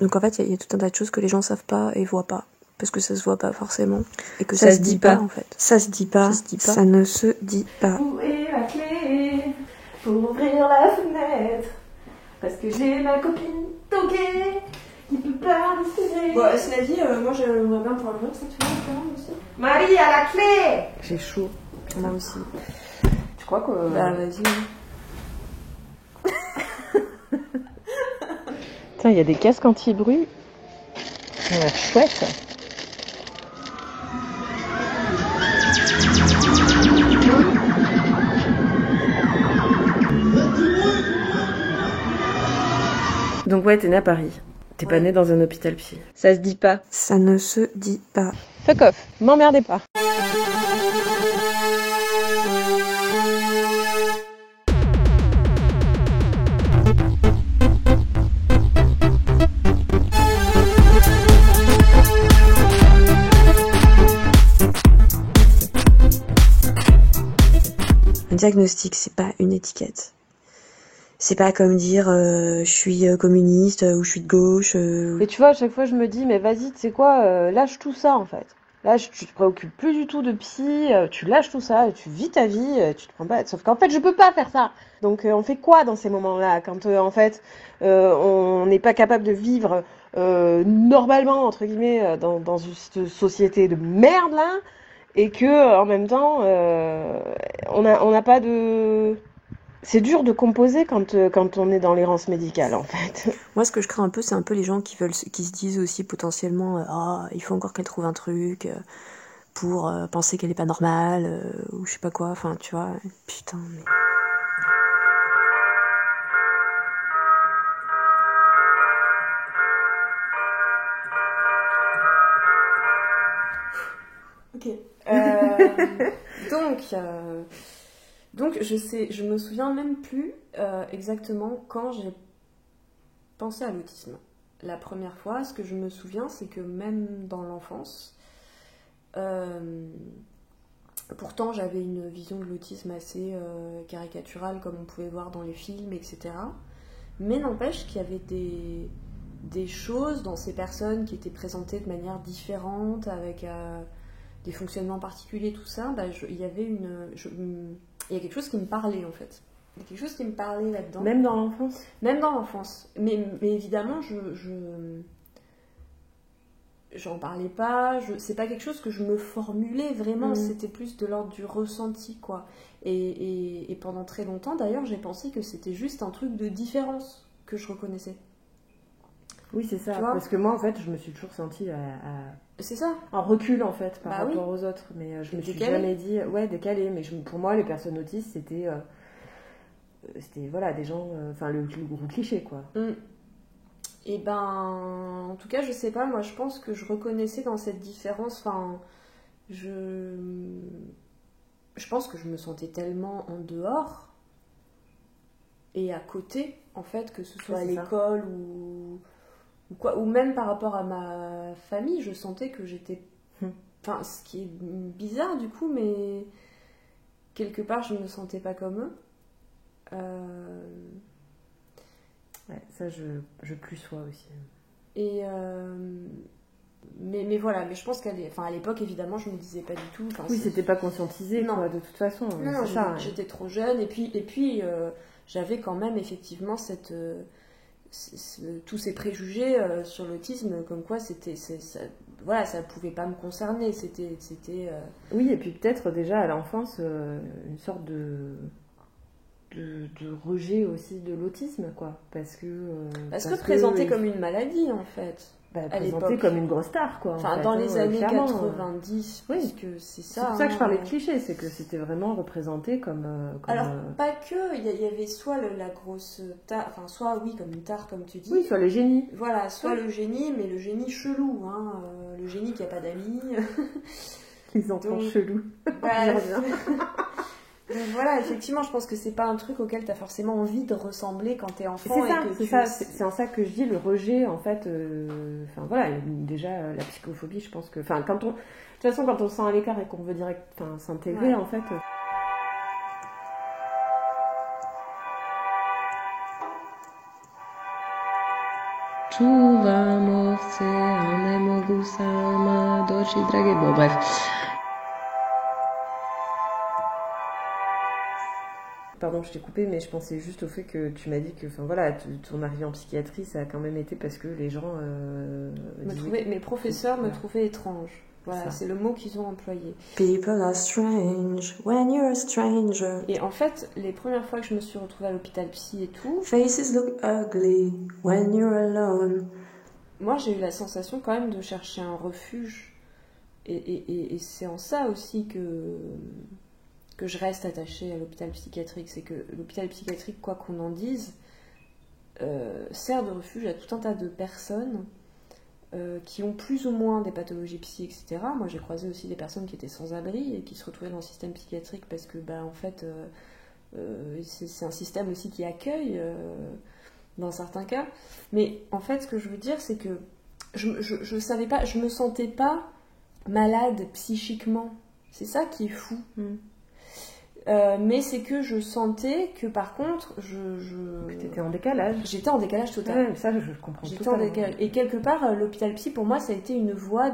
Donc en fait, il y a tout un tas de choses que les gens savent pas et voient pas. Parce que ça se voit pas forcément. Et que ça se dit pas, en fait. Ça se dit pas. Ça ne se dit pas. Où est la clé pour ouvrir la fenêtre? Parce que j'ai ma copine toquée qui peut pas respirer. Bon, cela dit, moi j'aimerais bien pouvoir l'ouvrir, ça tu vois, quand même aussi. Marie, à la clé! J'ai chaud. Moi aussi. Tu crois que... Bah vas-y. Tiens, il y a des casques anti-bruit. Ça a l'air chouette. Donc ouais, t'es née à Paris. T'es pas née dans un hôpital psy. Ça se dit pas. Ça ne se dit pas. Fuck off, m'emmerdez pas. Un diagnostic, c'est pas une étiquette. C'est pas comme dire je suis communiste ou je suis de gauche. Et tu vois, à chaque fois je me dis, mais vas-y, tu sais quoi, lâche tout ça en fait. Lâche, tu te préoccupes plus du tout de psy, tu lâches tout ça, tu vis ta vie, tu te prends pas. Sauf qu'en fait, je peux pas faire ça. Donc on fait quoi dans ces moments-là quand en fait on n'est pas capable de vivre normalement entre guillemets dans une société de merde là, et que en même temps on n'a pas de. C'est dur de composer quand on est dans l'errance médicale, en fait. Moi, ce que je crains un peu, c'est un peu les gens qui se disent aussi potentiellement il faut encore qu'elle trouve un truc pour penser qu'elle est pas normale ou je sais pas quoi. Enfin, tu vois, putain. Mais... Ok. Donc je me souviens même plus exactement quand j'ai pensé à l'autisme. La première fois, ce que je me souviens, c'est que même dans l'enfance, pourtant j'avais une vision de l'autisme assez caricaturale, comme on pouvait voir dans les films, etc. Mais n'empêche qu'il y avait des choses dans ces personnes qui étaient présentées de manière différente, avec des fonctionnements particuliers, tout ça, il y avait il y a quelque chose qui me parlait en fait. Il y a quelque chose qui me parlait là-dedans. Même dans l'enfance? Même dans l'enfance. Mais évidemment, j'en parlais pas, c'est pas quelque chose que je me formulais vraiment, c'était plus de l'ordre du ressenti, quoi. Et pendant très longtemps, d'ailleurs, j'ai pensé que c'était juste un truc de différence que je reconnaissais. Oui, c'est ça. Parce que moi, en fait, je me suis toujours sentie c'est ça. En recul, en fait, par rapport aux autres. Mais je me suis jamais dit... Ouais, décalé. Mais pour moi, les personnes autistes, c'était voilà, des gens... Enfin, le gros cliché, quoi. Et en tout cas, je sais pas, moi, je pense que je reconnaissais dans cette différence... Enfin, je pense que je me sentais tellement en dehors et à côté, en fait, que ce soit à l'école ou même par rapport à ma famille, je sentais que j'étais... Enfin, ce qui est bizarre du coup, mais quelque part, je me sentais pas comme eux. Ouais, ça, je plus sois aussi. Et... Mais voilà, mais je pense qu'à l'époque, évidemment, je me disais pas du tout... Oui, c'était pas conscientisé, quoi, de toute façon. Non, j'étais trop jeune, et puis j'avais quand même, effectivement, tous ces préjugés sur l'autisme, comme quoi ça pouvait pas me concerner, c'était Oui, et puis peut-être déjà à l'enfance une sorte de rejet aussi de l'autisme, quoi, parce que présenté comme une maladie, en fait. Présenté comme une grosse star, quoi. Dans les années 90, parce que c'est ça. C'est pour ça que je parlais de cliché, c'est que c'était vraiment représenté comme alors, pas que, il y avait soit la grosse tare, enfin, soit, oui, comme une tare, comme tu dis. Oui, soit le génie. Voilà, soit le génie, mais le génie chelou, le génie qui a pas d'amis. Les enfants chelous. Donc voilà, effectivement, je pense que c'est pas un truc auquel t'as forcément envie de ressembler quand t'es enfant. C'est en ça que je dis le rejet, en fait. Enfin voilà, déjà la psychophobie, je pense que. Enfin, de toute façon, quand on se sent à l'écart et qu'on veut direct s'intégrer, en fait. Bon, bref. Pardon, je t'ai coupé, mais je pensais juste au fait que tu m'as dit que, enfin voilà, ton arrivée en psychiatrie, ça a quand même été parce que les gens mes professeurs me trouvaient étrange. Voilà, c'est le mot qu'ils ont employé. People are strange when you're a stranger. Et en fait, les premières fois que je me suis retrouvée à l'hôpital psy et tout, Faces look ugly when you're alone. Moi, j'ai eu la sensation quand même de chercher un refuge. Et c'est en ça aussi que je reste attachée à l'hôpital psychiatrique. C'est que l'hôpital psychiatrique, quoi qu'on en dise, sert de refuge à tout un tas de personnes qui ont plus ou moins des pathologies psy, etc. Moi, j'ai croisé aussi des personnes qui étaient sans abri et qui se retrouvaient dans le système psychiatrique parce que, en fait, c'est un système aussi qui accueille dans certains cas. Mais en fait, ce que je veux dire, c'est que je savais pas, je me sentais pas malade psychiquement. C'est ça qui est fou. Mais c'est que je sentais que par contre, T'étais en décalage. J'étais en décalage total. Ouais, ça, je comprends J'étais totalement. en décalage. Et quelque part, l'hôpital psy, pour moi, ça a été une voie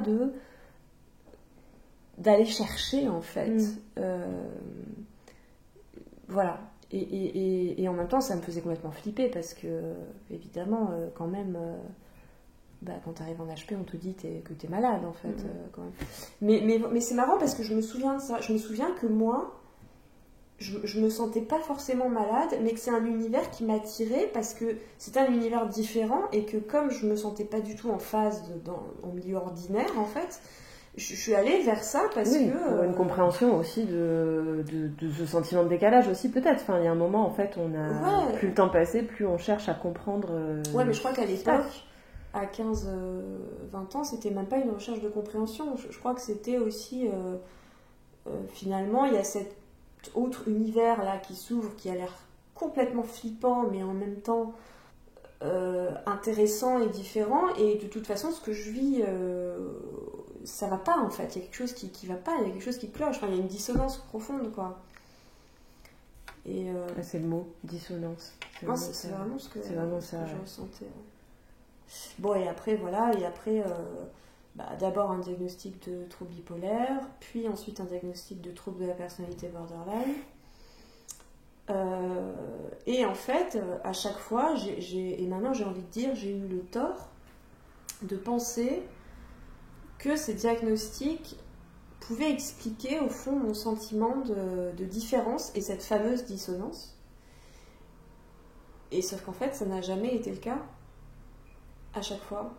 d'aller chercher, en fait. Voilà. Et en même temps, ça me faisait complètement flipper parce que, évidemment, quand même, quand tu arrives en HP, on te dit que tu es malade, en fait. Quand même. Mais c'est marrant parce que je me souviens de ça. Je me souviens que moi, je me sentais pas forcément malade, mais que c'est un univers qui m'attirait parce que c'était un univers différent et que comme je me sentais pas du tout en phase en milieu ordinaire, en fait, je suis allée vers ça parce que... pour une compréhension aussi de ce sentiment de décalage aussi peut-être. Enfin, il y a un moment, en fait, plus le temps passait, plus on cherche à comprendre... mais je crois qu'à l'époque, à 15-20 ans, c'était même pas une recherche de compréhension. Je crois que c'était aussi... finalement, il y a cet autre univers là qui s'ouvre, qui a l'air complètement flippant, mais en même temps intéressant et différent. Et de toute façon, ce que je vis... ça va pas en fait, il y a quelque chose qui va pas, il y a quelque chose qui cloche, enfin, il y a une dissonance profonde quoi. Et c'est le mot, dissonance. C'est vraiment ce que je ressentais. Bon, et après voilà, d'abord un diagnostic de trouble bipolaire, puis ensuite un diagnostic de trouble de la personnalité borderline. Et en fait, à chaque fois, et maintenant j'ai envie de dire, j'ai eu le tort de penser que ces diagnostics pouvaient expliquer au fond mon sentiment de différence et cette fameuse dissonance. Et sauf qu'en fait, ça n'a jamais été le cas à chaque fois.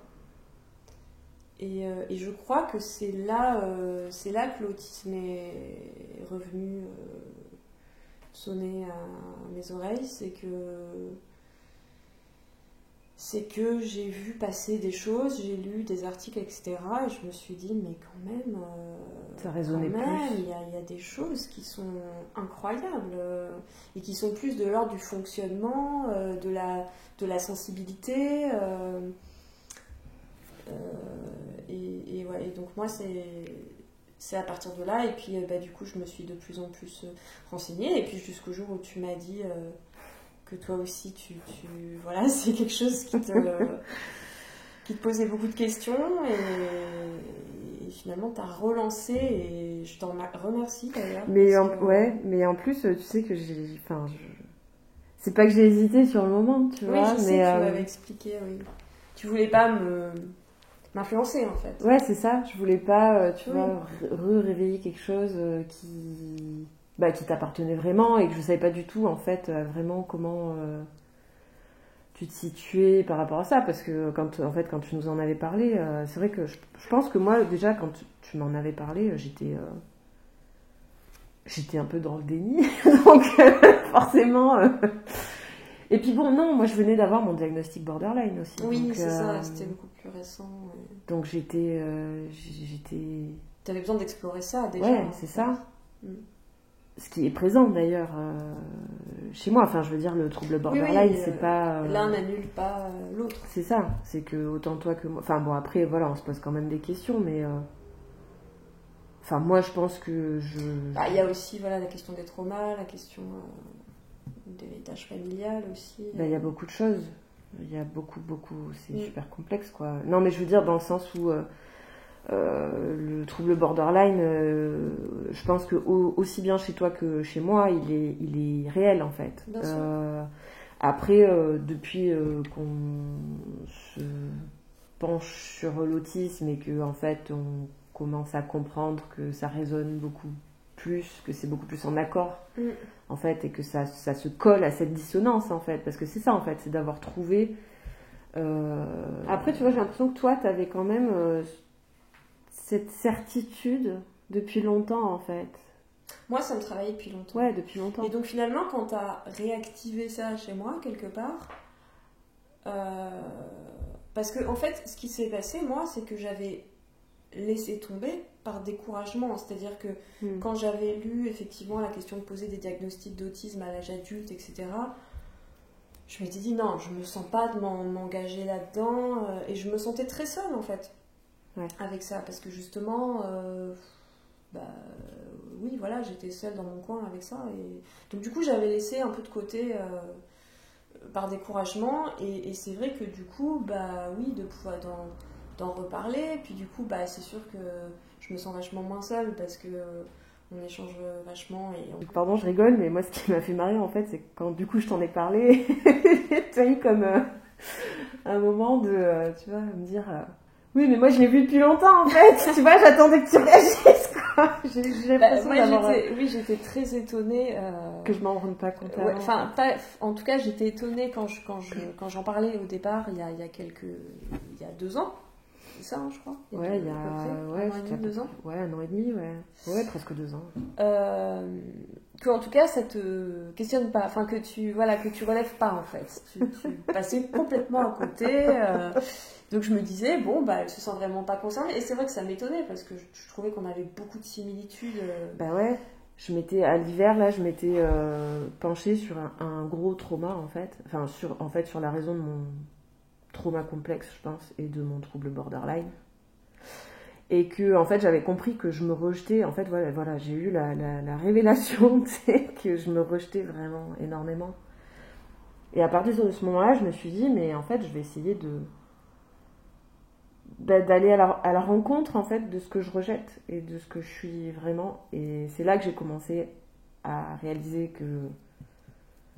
Et je crois que c'est là que l'autisme est revenu sonner à mes oreilles, c'est que j'ai vu passer des choses, j'ai lu des articles, etc. Et je me suis dit, mais quand même, ça résonnait plus. Il y a des choses qui sont incroyables et qui sont plus de l'ordre du fonctionnement, de la sensibilité. Et donc moi, c'est à partir de là. Et puis, du coup, je me suis de plus en plus renseignée. Et puis, jusqu'au jour où tu m'as dit... que toi aussi, voilà, c'est quelque chose qui te posait beaucoup de questions et finalement t'as relancé et je t'en remercie d'ailleurs. Mais en plus, tu sais que c'est pas que j'ai hésité sur le moment, tu vois. Oui, je sais, tu m'avais expliqué, oui. Tu voulais pas m'influencer en fait. Ouais, c'est ça, je voulais pas, réveiller quelque chose qui t'appartenait vraiment et que je savais pas du tout en fait vraiment comment tu te situais par rapport à ça, parce que quand tu nous en avais parlé, c'est vrai que je pense que moi déjà quand tu m'en avais parlé, j'étais un peu dans le déni donc forcément et puis bon, non, moi je venais d'avoir mon diagnostic borderline aussi. Oui, donc, c'est ça, c'était beaucoup plus récent. Ouais. Donc j'étais t'avais besoin d'explorer ça déjà. Ouais, c'est ça. Ce qui est présent d'ailleurs chez moi, enfin je veux dire le trouble borderline, c'est pas... L'un n'annule pas l'autre. C'est ça, c'est que autant toi que moi... Enfin bon, après voilà, on se pose quand même des questions, mais... Enfin moi je pense que il y a aussi la question des traumas, la question de l'héritage familial aussi. Il y a beaucoup de choses. Il y a beaucoup, c'est super complexe, quoi. Non, mais je veux dire dans le sens où le trouble borderline, je pense que aussi bien chez toi que chez moi, il est réel, en fait. Bien sûr. Après, depuis qu'on se penche sur l'autisme et que en fait on commence à comprendre que ça résonne beaucoup plus, que c'est beaucoup plus en accord en fait, et que ça se colle à cette dissonance en fait, parce que c'est ça en fait, c'est d'avoir trouvé après tu vois, j'ai l'impression que toi t'avais quand même cette certitude depuis longtemps en fait. Moi, ça me travaillait depuis longtemps. Ouais, depuis longtemps. Et donc finalement, quand t'as réactivé ça chez moi, quelque part, parce que en fait, ce qui s'est passé, moi, c'est que j'avais laissé tomber par découragement. C'est-à-dire que quand j'avais lu effectivement la question de poser des diagnostics d'autisme à l'âge adulte, etc., je m'étais dit non, je me sens pas de m'engager là-dedans. Et je me sentais très seule, en fait, avec ça. Parce que justement... oui, voilà, j'étais seule dans mon coin avec ça. Et... Donc du coup, j'avais laissé un peu de côté par découragement. Et c'est vrai que du coup, oui, de pouvoir d'en reparler. Puis du coup, c'est sûr que je me sens vachement moins seule parce que on échange vachement. Pardon, je rigole, mais moi, ce qui m'a fait marrer, en fait, c'est que quand du coup, je t'en ai parlé, tu as eu comme un moment de, tu vois, me dire... Oui, mais moi je l'ai vu depuis longtemps en fait. Tu vois, j'attendais que tu réagisses quoi. J'ai l'impression d'avoir... Oui, j'étais très étonnée. Que je m'en rende pas compte. Enfin, en tout cas, j'étais étonnée quand j'en parlais au départ, il y a 2 ans. C'est ça, je crois. Il y a un an et demi, 2 ans. Ouais, un an et demi, ouais, presque 2 ans. Que en tout cas, ça te questionne pas, enfin que tu relèves pas en fait. Tu passais complètement à côté. Donc je me disais, elle se sent vraiment pas concernée. Et c'est vrai que ça m'étonnait parce que je trouvais qu'on avait beaucoup de similitudes. Ouais, à l'hiver, là, je m'étais penchée sur un gros trauma en fait. Enfin, sur la raison de mon trauma complexe, je pense, et de mon trouble borderline. Et que, en fait, j'avais compris que je me rejetais. En fait, voilà, j'ai eu la révélation, tu sais, que je me rejetais vraiment énormément. Et à partir de ce moment-là, je me suis dit, mais en fait, je vais essayer d'aller à la rencontre en fait de ce que je rejette et de ce que je suis vraiment. Et c'est là que j'ai commencé à réaliser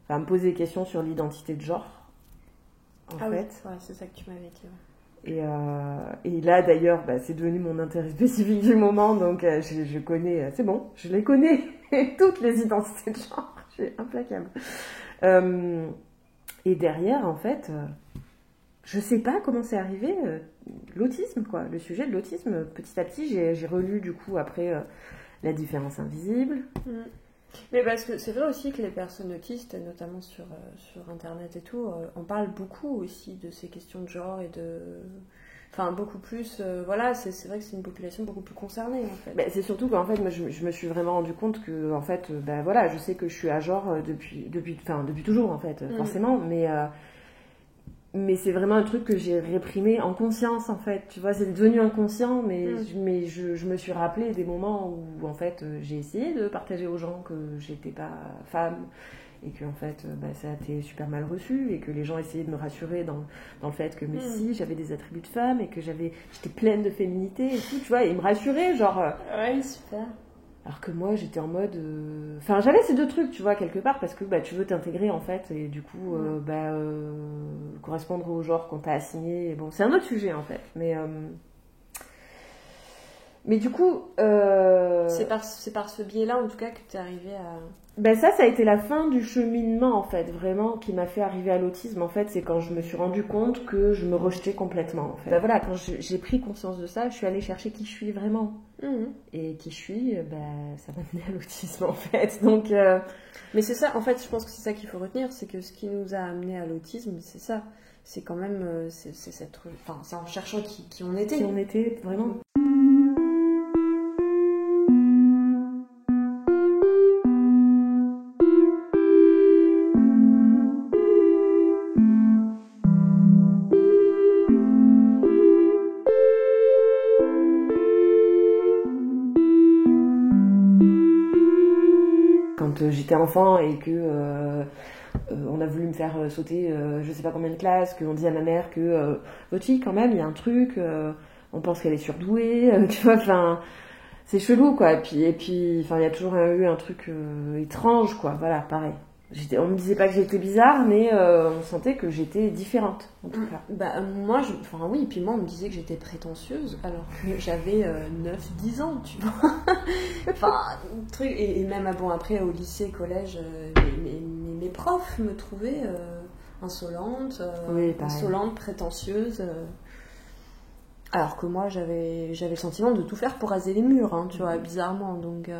à me poser des questions sur l'identité de genre en fait. Oui, c'est ça que tu m'avais dit. Et là d'ailleurs c'est devenu mon intérêt spécifique du moment, donc je connais, c'est bon, je les connais toutes les identités de genre, je suis implacable. Et derrière en fait je sais pas comment c'est arrivé, l'autisme, quoi. Le sujet de l'autisme, petit à petit, j'ai relu, du coup, après, La différence invisible. Mais parce que c'est vrai aussi que les personnes autistes, notamment sur Internet et tout, on parle beaucoup aussi de ces questions de genre et de... Enfin, beaucoup plus... voilà, c'est vrai que c'est une population beaucoup plus concernée, en fait. C'est surtout qu'en fait, moi, je me suis vraiment rendu compte que, en fait, voilà, je sais que je suis à genre depuis toujours, en fait, forcément, mais c'est vraiment un truc que j'ai réprimé en conscience, en fait. Tu vois, c'est devenu inconscient, mais je me suis rappelé des moments où, en fait, j'ai essayé de partager aux gens que j'étais pas femme et que, en fait, ça a été super mal reçu et que les gens essayaient de me rassurer dans le fait que, mais si, j'avais des attributs de femme et que j'étais pleine de féminité et tout, tu vois, et ils me rassuraient, genre... Ouais, super. Alors que moi, j'étais en mode... Enfin, j'avais ces deux trucs, tu vois, quelque part, parce que tu veux t'intégrer, en fait, et du coup, correspondre au genre qu'on t'a assigné. Bon, c'est un autre sujet, en fait. Mais du coup... C'est par ce biais-là, en tout cas, que tu es arrivée à... ça a été la fin du cheminement, en fait, vraiment, qui m'a fait arriver à l'autisme. En fait, c'est quand je me suis rendu compte que je me rejetais complètement, en fait. Voilà, quand j'ai pris conscience de ça, je suis allée chercher qui je suis vraiment. Et qui je suis, ça m'a mené à l'autisme, en fait. Donc, Mais c'est ça, en fait, je pense que c'est ça qu'il faut retenir, c'est que ce qui nous a amené à l'autisme, c'est ça. C'est quand même... c'est en cherchant qui on était. Qui on était, vraiment. Quand j'étais enfant et que on a voulu me faire sauter je sais pas combien de classes, qu'on dit à ma mère que votre fille quand même, il y a un truc, on pense qu'elle est surdouée, tu vois, enfin c'est chelou quoi. Et puis enfin il y a toujours eu un truc étrange quoi, voilà, pareil. On me disait pas que j'étais bizarre, mais on sentait que j'étais différente, en tout cas. Bah, moi, enfin oui, puis moi, on me disait que j'étais prétentieuse, alors que j'avais 9-10 ans, tu vois. Enfin, truc, et même bon, après, au lycée, collège, mes profs me trouvaient insolente, Oui, pareil. insolente, prétentieuse. Alors que moi, j'avais le sentiment de tout faire pour raser les murs, hein, tu vois, bizarrement, donc...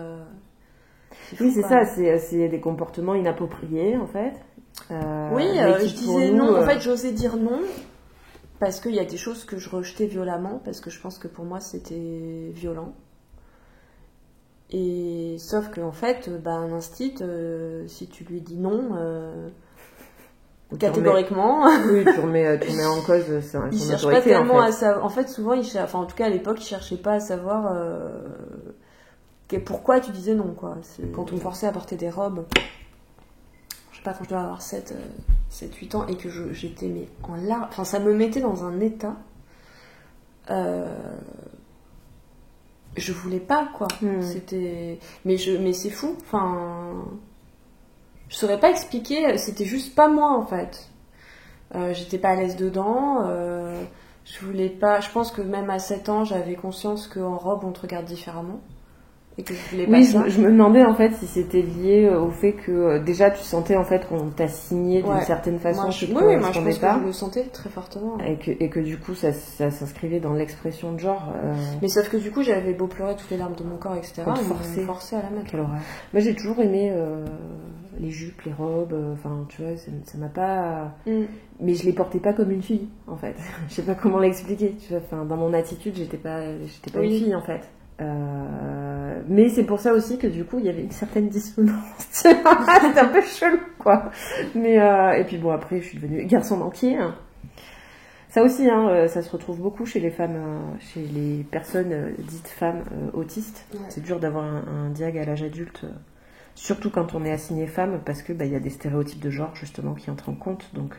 Oui, c'est ça, c'est des comportements inappropriés en fait. Oui, mais qui, je pour disais nous, non, en fait j'osais dire non, parce qu'il y a des choses que je rejetais violemment, parce que je pense que pour moi c'était violent. Et sauf qu'en fait, bah, un instit, si tu lui dis non, catégoriquement, oui, tu remets en cause son il cherche autorité, pas tellement en fait. à savoir. En fait, souvent, enfin en tout cas à l'époque, il cherchait pas à savoir pourquoi tu disais non, quoi. Quand on me forçait à porter des robes, je sais pas, quand je dois avoir 7-8 ans, et que j'étais mais en larmes, enfin ça me mettait dans un état, je voulais pas, quoi. C'était, mais c'est fou, enfin, je saurais pas expliquer, c'était juste pas moi, en fait. J'étais pas à l'aise dedans, je voulais pas, je pense que même à 7 ans, j'avais conscience qu'en robe, on te regarde différemment. Et que je voulais pas ça. Je me demandais en fait si c'était lié au fait que déjà tu sentais en fait qu'on t'a signé d'une certaine façon. Moi, je pense que je le sentais très fortement. Et que du coup ça s'inscrivait dans l'expression de genre. Mais sauf que du coup j'avais beau pleurer toutes les larmes de mon corps, etc. On te forçait à la mettre. Quelle horreur. Moi j'ai toujours aimé les jupes, les robes, enfin tu vois, ça m'a pas... Mais je les portais pas comme une fille en fait. Je sais pas comment l'expliquer. Tu vois, enfin, dans mon attitude j'étais pas une fille en fait. Mais c'est pour ça aussi que du coup il y avait une certaine dissonance. C'était un peu chelou quoi. Mais et puis bon, après je suis devenue garçon manqué. Ça aussi, ça se retrouve beaucoup chez les femmes, chez les personnes dites femmes autistes. Ouais. C'est dur d'avoir un diag à l'âge adulte, surtout quand on est assigné femme, parce que y a des stéréotypes de genre justement qui entrent en compte. Donc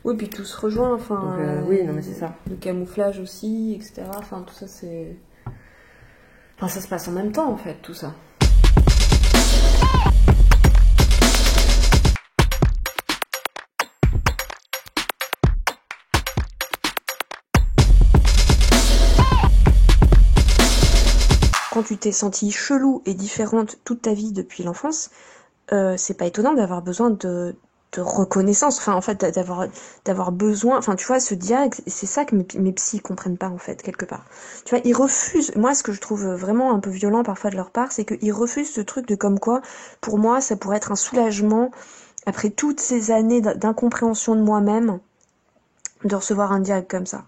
oui, puis tout se rejoint. Enfin, oui, non mais c'est ça. Le camouflage aussi, etc. Enfin tout ça c'est. Enfin, ça se passe en même temps, en fait, tout ça. Quand tu t'es sentie chelou et différente toute ta vie depuis l'enfance, c'est pas étonnant d'avoir besoin de reconnaissance, enfin en fait d'avoir besoin, enfin tu vois, ce diag, c'est ça que mes psys comprennent pas en fait quelque part. Tu vois, ils refusent, moi ce que je trouve vraiment un peu violent parfois de leur part, c'est qu'ils refusent ce truc de comme quoi, pour moi ça pourrait être un soulagement après toutes ces années d'incompréhension de moi-même de recevoir un diag comme ça.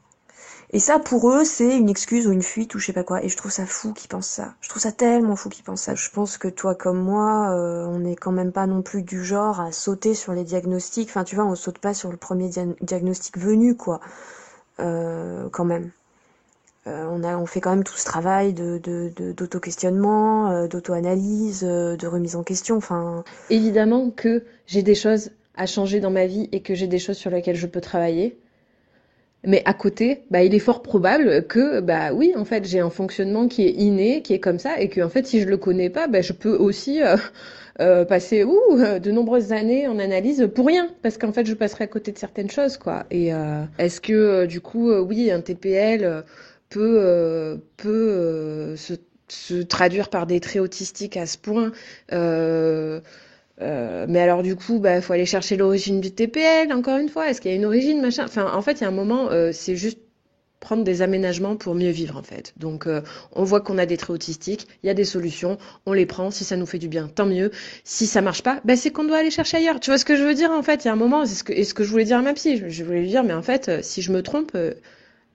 Et ça, pour eux, c'est une excuse ou une fuite ou je sais pas quoi. Et je trouve ça fou qu'ils pensent ça. Je trouve ça tellement fou qu'ils pensent ça. Je pense que toi comme moi, on n'est quand même pas non plus du genre à sauter sur les diagnostics. Enfin, tu vois, on saute pas sur le premier diagnostic venu, quoi. Quand même. On fait quand même tout ce travail d'auto-questionnement, d'auto-analyse, de remise en question. Enfin. Évidemment que j'ai des choses à changer dans ma vie et que j'ai des choses sur lesquelles je peux travailler. Mais à côté, il est fort probable que, oui, en fait, j'ai un fonctionnement qui est inné, qui est comme ça, et que, en fait, si je le connais pas, je peux aussi passer de nombreuses années en analyse pour rien, parce qu'en fait, je passerai à côté de certaines choses, quoi. Et est-ce que, du coup, oui, un TPL peut se traduire par des traits autistiques à ce point mais alors du coup, faut aller chercher l'origine du TPL, encore une fois. Est-ce qu'il y a une origine, machin? Enfin, en fait, il y a un moment, c'est juste prendre des aménagements pour mieux vivre, en fait. Donc, on voit qu'on a des traits autistiques, il y a des solutions, on les prend. Si ça nous fait du bien, tant mieux. Si ça marche pas, c'est qu'on doit aller chercher ailleurs. Tu vois ce que je veux dire, en fait? Il y a un moment, c'est ce que je voulais dire à ma psy. Je voulais lui dire, mais en fait, si je me trompe,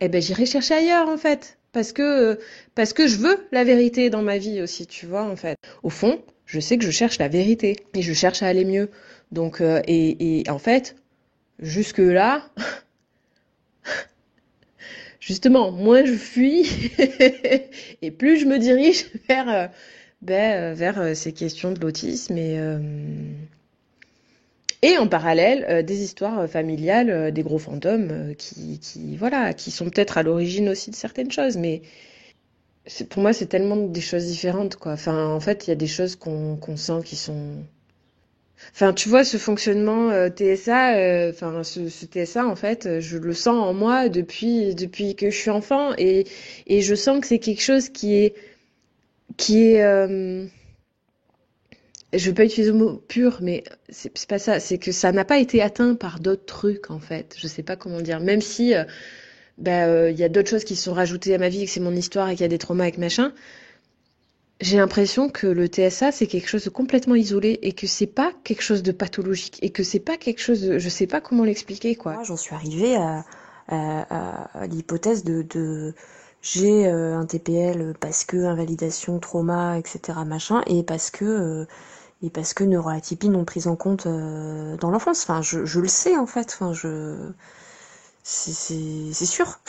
j'irai chercher ailleurs, en fait. Parce que je veux la vérité dans ma vie aussi, tu vois, en fait. Au fond, je sais que je cherche la vérité et je cherche à aller mieux. Donc, et en fait, jusque-là, justement, moins je fuis et plus je me dirige vers ces questions de l'autisme. Et en parallèle, des histoires familiales, des gros fantômes qui sont peut-être à l'origine aussi de certaines choses. Mais pour moi, c'est tellement des choses différentes, quoi. Enfin, en fait, il y a des choses qu'on sent qui sont... Enfin, tu vois, ce fonctionnement TSA, ce TSA, en fait, je le sens en moi depuis que je suis enfant. Et je sens que c'est quelque chose qui est je veux pas utiliser le mot pur, mais c'est pas ça. C'est que ça n'a pas été atteint par d'autres trucs, en fait. Je sais pas comment dire. Même si, y a d'autres choses qui se sont rajoutées à ma vie, que c'est mon histoire et qu'il y a des traumas avec machin. J'ai l'impression que le TSA, c'est quelque chose de complètement isolé et que c'est pas quelque chose de pathologique et que c'est pas quelque chose de, je sais pas comment l'expliquer, quoi. Moi, j'en suis arrivée à l'hypothèse j'ai un TPL parce que invalidation, trauma, etc. machin, et parce que neuroatypie non prise en compte dans l'enfance. Enfin, je le sais en fait. Enfin, c'est sûr.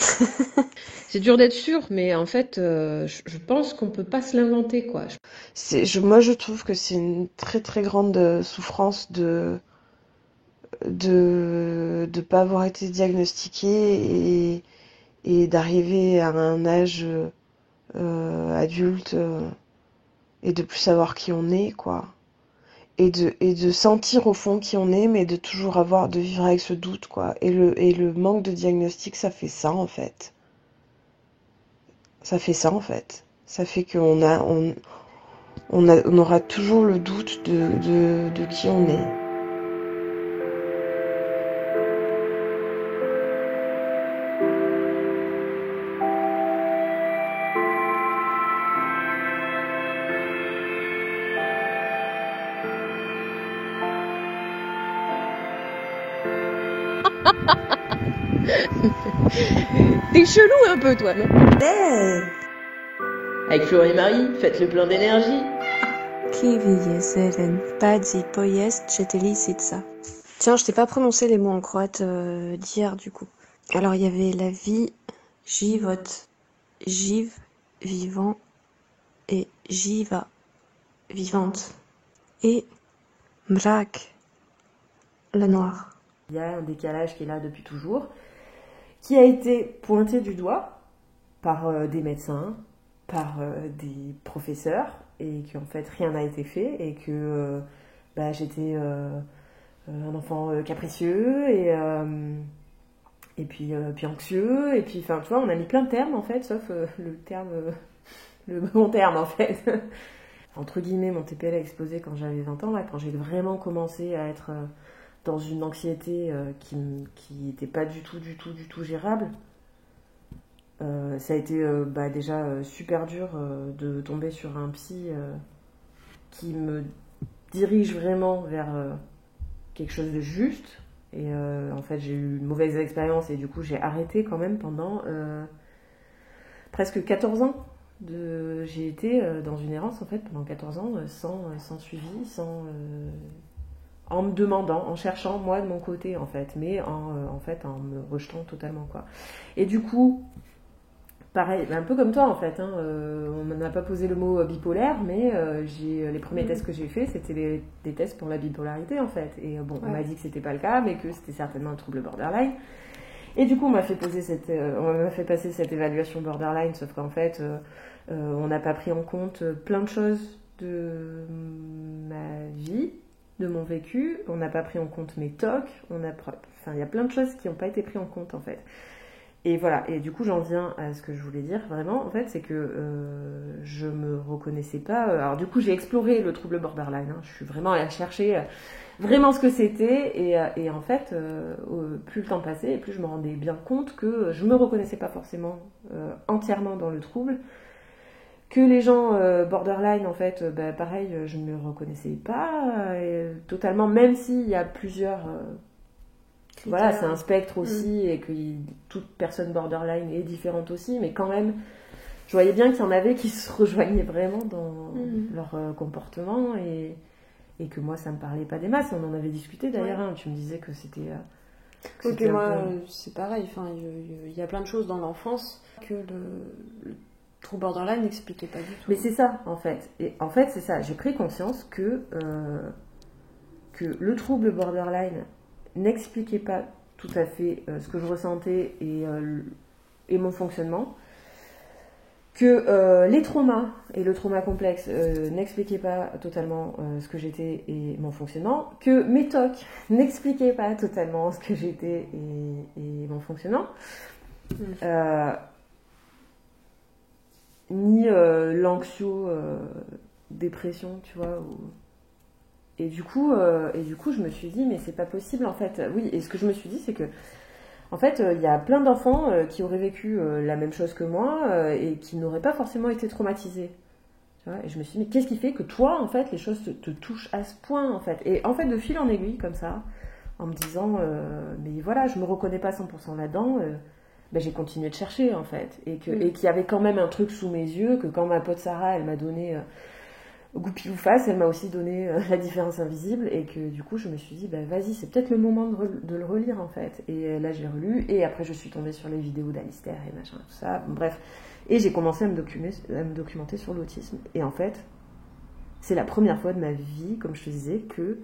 C'est dur d'être sûr, mais en fait, je pense qu'on peut pas se l'inventer, quoi. Moi, je trouve que c'est une très très grande souffrance de pas avoir été diagnostiqué et d'arriver à un âge adulte et de plus savoir qui on est, quoi. Et de sentir au fond qui on est, mais de vivre avec ce doute, quoi. Et le manque de diagnostic, ça fait ça, en fait. Ça fait ça, en fait. Ça fait on aura toujours le doute de qui on est. T'es chelou un peu, toi, non? Hey, Avec Florent et Marie, faites le plein d'énergie. Kivije seren, padzi pojest chetelizica. Tiens, je t'ai pas prononcé les mots en croate d'hier du coup. Alors il y avait la vie, život, živ, vivant, et živa, vivante, et mrak, le noir. Il y a un décalage qui est là depuis toujours, qui a été pointé du doigt par des médecins, par des professeurs, et qu'en fait rien n'a été fait, et que j'étais un enfant capricieux, et puis anxieux, et puis enfin tu vois, on a mis plein de termes en fait, sauf le bon terme en fait. Entre guillemets, mon TPL a explosé quand j'avais 20 ans, là, quand j'ai vraiment commencé à être dans une anxiété qui n'était pas du tout gérable. Ça a été déjà super dur de tomber sur un psy qui me dirige vraiment vers quelque chose de juste. Et en fait, j'ai eu une mauvaise expérience et du coup, j'ai arrêté quand même pendant presque 14 ans. J'ai été dans une errance en fait pendant 14 ans sans suivi, en me demandant, en cherchant moi de mon côté en fait, mais en fait en me rejetant totalement quoi. Et du coup, pareil, un peu comme toi en fait, hein, on n'a pas posé le mot bipolaire, mais les premiers tests que j'ai faits, c'était des tests pour la bipolarité en fait. Et bon, on m'a dit que c'était pas le cas, mais que c'était certainement un trouble borderline. Et du coup, on m'a fait passer cette évaluation borderline, sauf qu'en fait, on n'a pas pris en compte plein de choses de ma vie, de mon vécu. On n'a pas pris en compte mes tocs. Il y a plein de choses qui n'ont pas été prises en compte, en fait. Et voilà. Et du coup, j'en viens à ce que je voulais dire, vraiment, en fait, c'est que je me reconnaissais pas. Alors, du coup, j'ai exploré le trouble borderline. Hein. Je suis vraiment allée chercher vraiment ce que c'était et en fait plus le temps passait et plus je me rendais bien compte que je me reconnaissais pas forcément entièrement dans le trouble, que les gens borderline en fait pareil je me reconnaissais pas totalement, même s'il y a plusieurs voilà, c'est un spectre aussi et que toute personne borderline est différente aussi, mais quand même je voyais bien qu'il y en avait qui se rejoignaient vraiment dans leur comportement et que moi ça me parlait pas des masses. On en avait discuté d'ailleurs, hein, tu me disais que c'était Ok, moi c'est pareil, enfin, il y a plein de choses dans l'enfance que le trouble borderline n'expliquait pas du tout. Mais c'est ça en fait, et en fait c'est ça, j'ai pris conscience que que le trouble borderline n'expliquait pas tout à fait ce que je ressentais et mon fonctionnement, que les traumas et le trauma complexe n'expliquaient pas totalement ce que j'étais et mon fonctionnement, que mes TOC n'expliquaient pas totalement ce que j'étais et mon fonctionnement, ni l'anxio dépression, tu vois. Et du coup, je me suis dit, mais c'est pas possible en fait. Oui, et ce que je me suis dit, c'est que en fait, il y a plein d'enfants qui auraient vécu la même chose que moi et qui n'auraient pas forcément été traumatisés. Tu vois, et je me suis dit, mais qu'est-ce qui fait que toi, en fait, les choses te touchent à ce point, en fait? Et en fait, de fil en aiguille, comme ça, en me disant, mais voilà, je me reconnais pas 100% là-dedans, ben, j'ai continué de chercher, en fait. Et qu'il y avait quand même un truc sous mes yeux, que quand ma pote Sarah, elle m'a donné goupil ou face, elle m'a aussi donné la différence invisible, et que du coup je me suis dit bah vas-y, c'est peut-être le moment de le relire en fait. Et là j'ai relu, et après je suis tombée sur les vidéos d'Alistair et machin tout ça, bref, et j'ai commencé à me documenter sur l'autisme. Et en fait c'est la première fois de ma vie, comme je te disais, que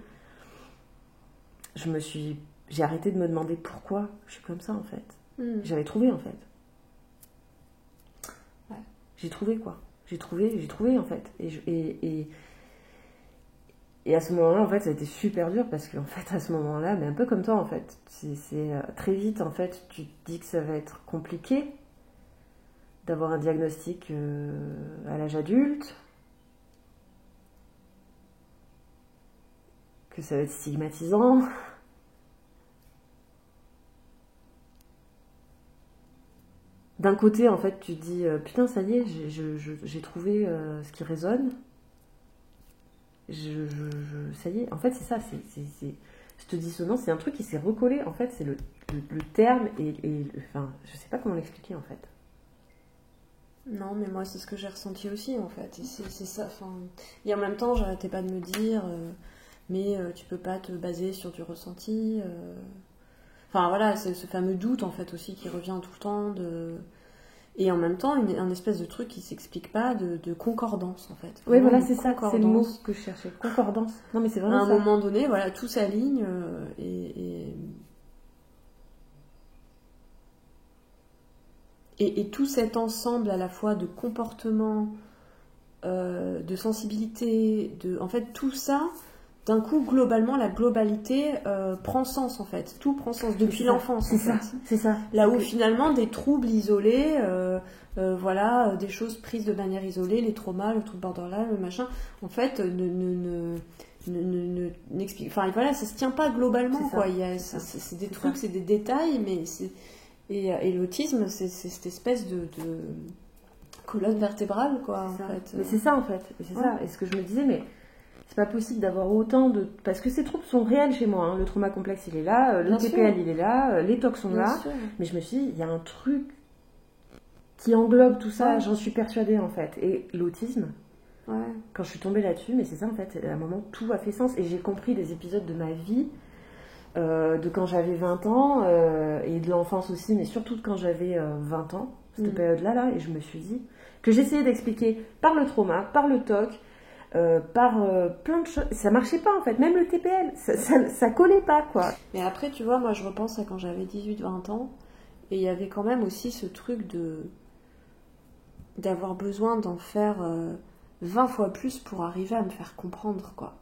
j'ai arrêté de me demander pourquoi je suis comme ça en fait. J'avais trouvé en fait. Ouais. J'ai trouvé quoi. J'ai trouvé en fait. Et à ce moment-là, en fait, ça a été super dur parce qu'en fait, à ce moment-là, mais un peu comme toi, en fait, c'est très vite, en fait, tu te dis que ça va être compliqué d'avoir un diagnostic à l'âge adulte, que ça va être stigmatisant. D'un côté, en fait, tu te dis putain, ça y est, j'ai trouvé ce qui résonne. Ça y est, en fait, c'est ça. Cette dissonance, c'est un truc qui s'est recollé. En fait, c'est le terme enfin, je sais pas comment l'expliquer en fait. Non, mais moi, c'est ce que j'ai ressenti aussi en fait. Et c'est ça. Enfin, et en même temps, j'arrêtais pas de me dire, mais tu peux pas te baser sur du ressenti. Enfin voilà, c'est ce fameux doute en fait aussi qui revient tout le temps et en même temps un espèce de truc qui s'explique pas de concordance en fait. Oui voilà, c'est ça, c'est le mot que je cherchais, concordance. Non mais c'est vraiment ça. À un moment donné, voilà, tout s'aligne et tout cet ensemble à la fois de comportements, de sensibilité, en fait tout ça. D'un coup, globalement, la globalité prend sens, en fait. Tout prend sens depuis l'enfance, en fait. C'est ça. Là où, finalement, des troubles isolés, voilà, des choses prises de manière isolée, les traumas, le trouble borderline, le machin, en fait, n'explique... Enfin, voilà, ça se tient pas globalement, quoi. C'est des trucs, c'est des détails, mais c'est... Et l'autisme, c'est cette espèce de colonne vertébrale, quoi, en fait. Mais c'est ça, en fait. C'est ça. Et ce que je me disais, mais... C'est pas possible d'avoir autant de... Parce que ces troubles sont réels chez moi. Hein. Le trauma complexe, il est là. Le TPL, il est là. Les TOC sont là. Sûr. Mais je me suis dit, il y a un truc qui englobe tout ça. Ouais. J'en suis persuadée, en fait. Et l'autisme, quand je suis tombée là-dessus, mais c'est ça, en fait. À un moment, tout a fait sens. Et j'ai compris des épisodes de ma vie, de quand j'avais 20 ans, et de l'enfance aussi, mais surtout de quand j'avais 20 ans, cette période-là. Là, et je me suis dit que j'essayais d'expliquer par le trauma, par le TOC, par plein de choses, ça marchait pas en fait, même le TPL, ça collait pas quoi. Mais après tu vois, moi je repense à quand j'avais 18-20 ans, et il y avait quand même aussi ce truc d'avoir besoin d'en faire 20 fois plus pour arriver à me faire comprendre quoi.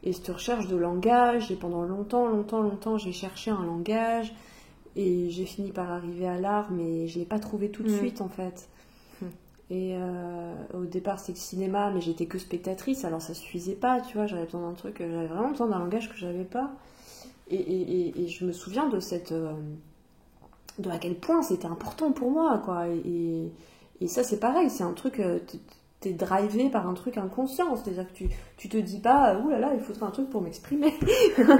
Et cette recherche de langage, et pendant longtemps j'ai cherché un langage, et j'ai fini par arriver à l'art, mais je l'ai pas trouvé tout de suite en fait. Et au départ c'était le cinéma, mais j'étais que spectatrice, alors ça suffisait pas, tu vois, j'avais besoin d'un truc, j'avais vraiment besoin d'un langage que j'avais pas. Et je me souviens de de à quel point c'était important pour moi, quoi. Et ça c'est pareil, c'est un truc, t'es drivé par un truc inconscient, c'est-à-dire que tu te dis pas, ouh là là, il faudrait un truc pour m'exprimer. Tu vois,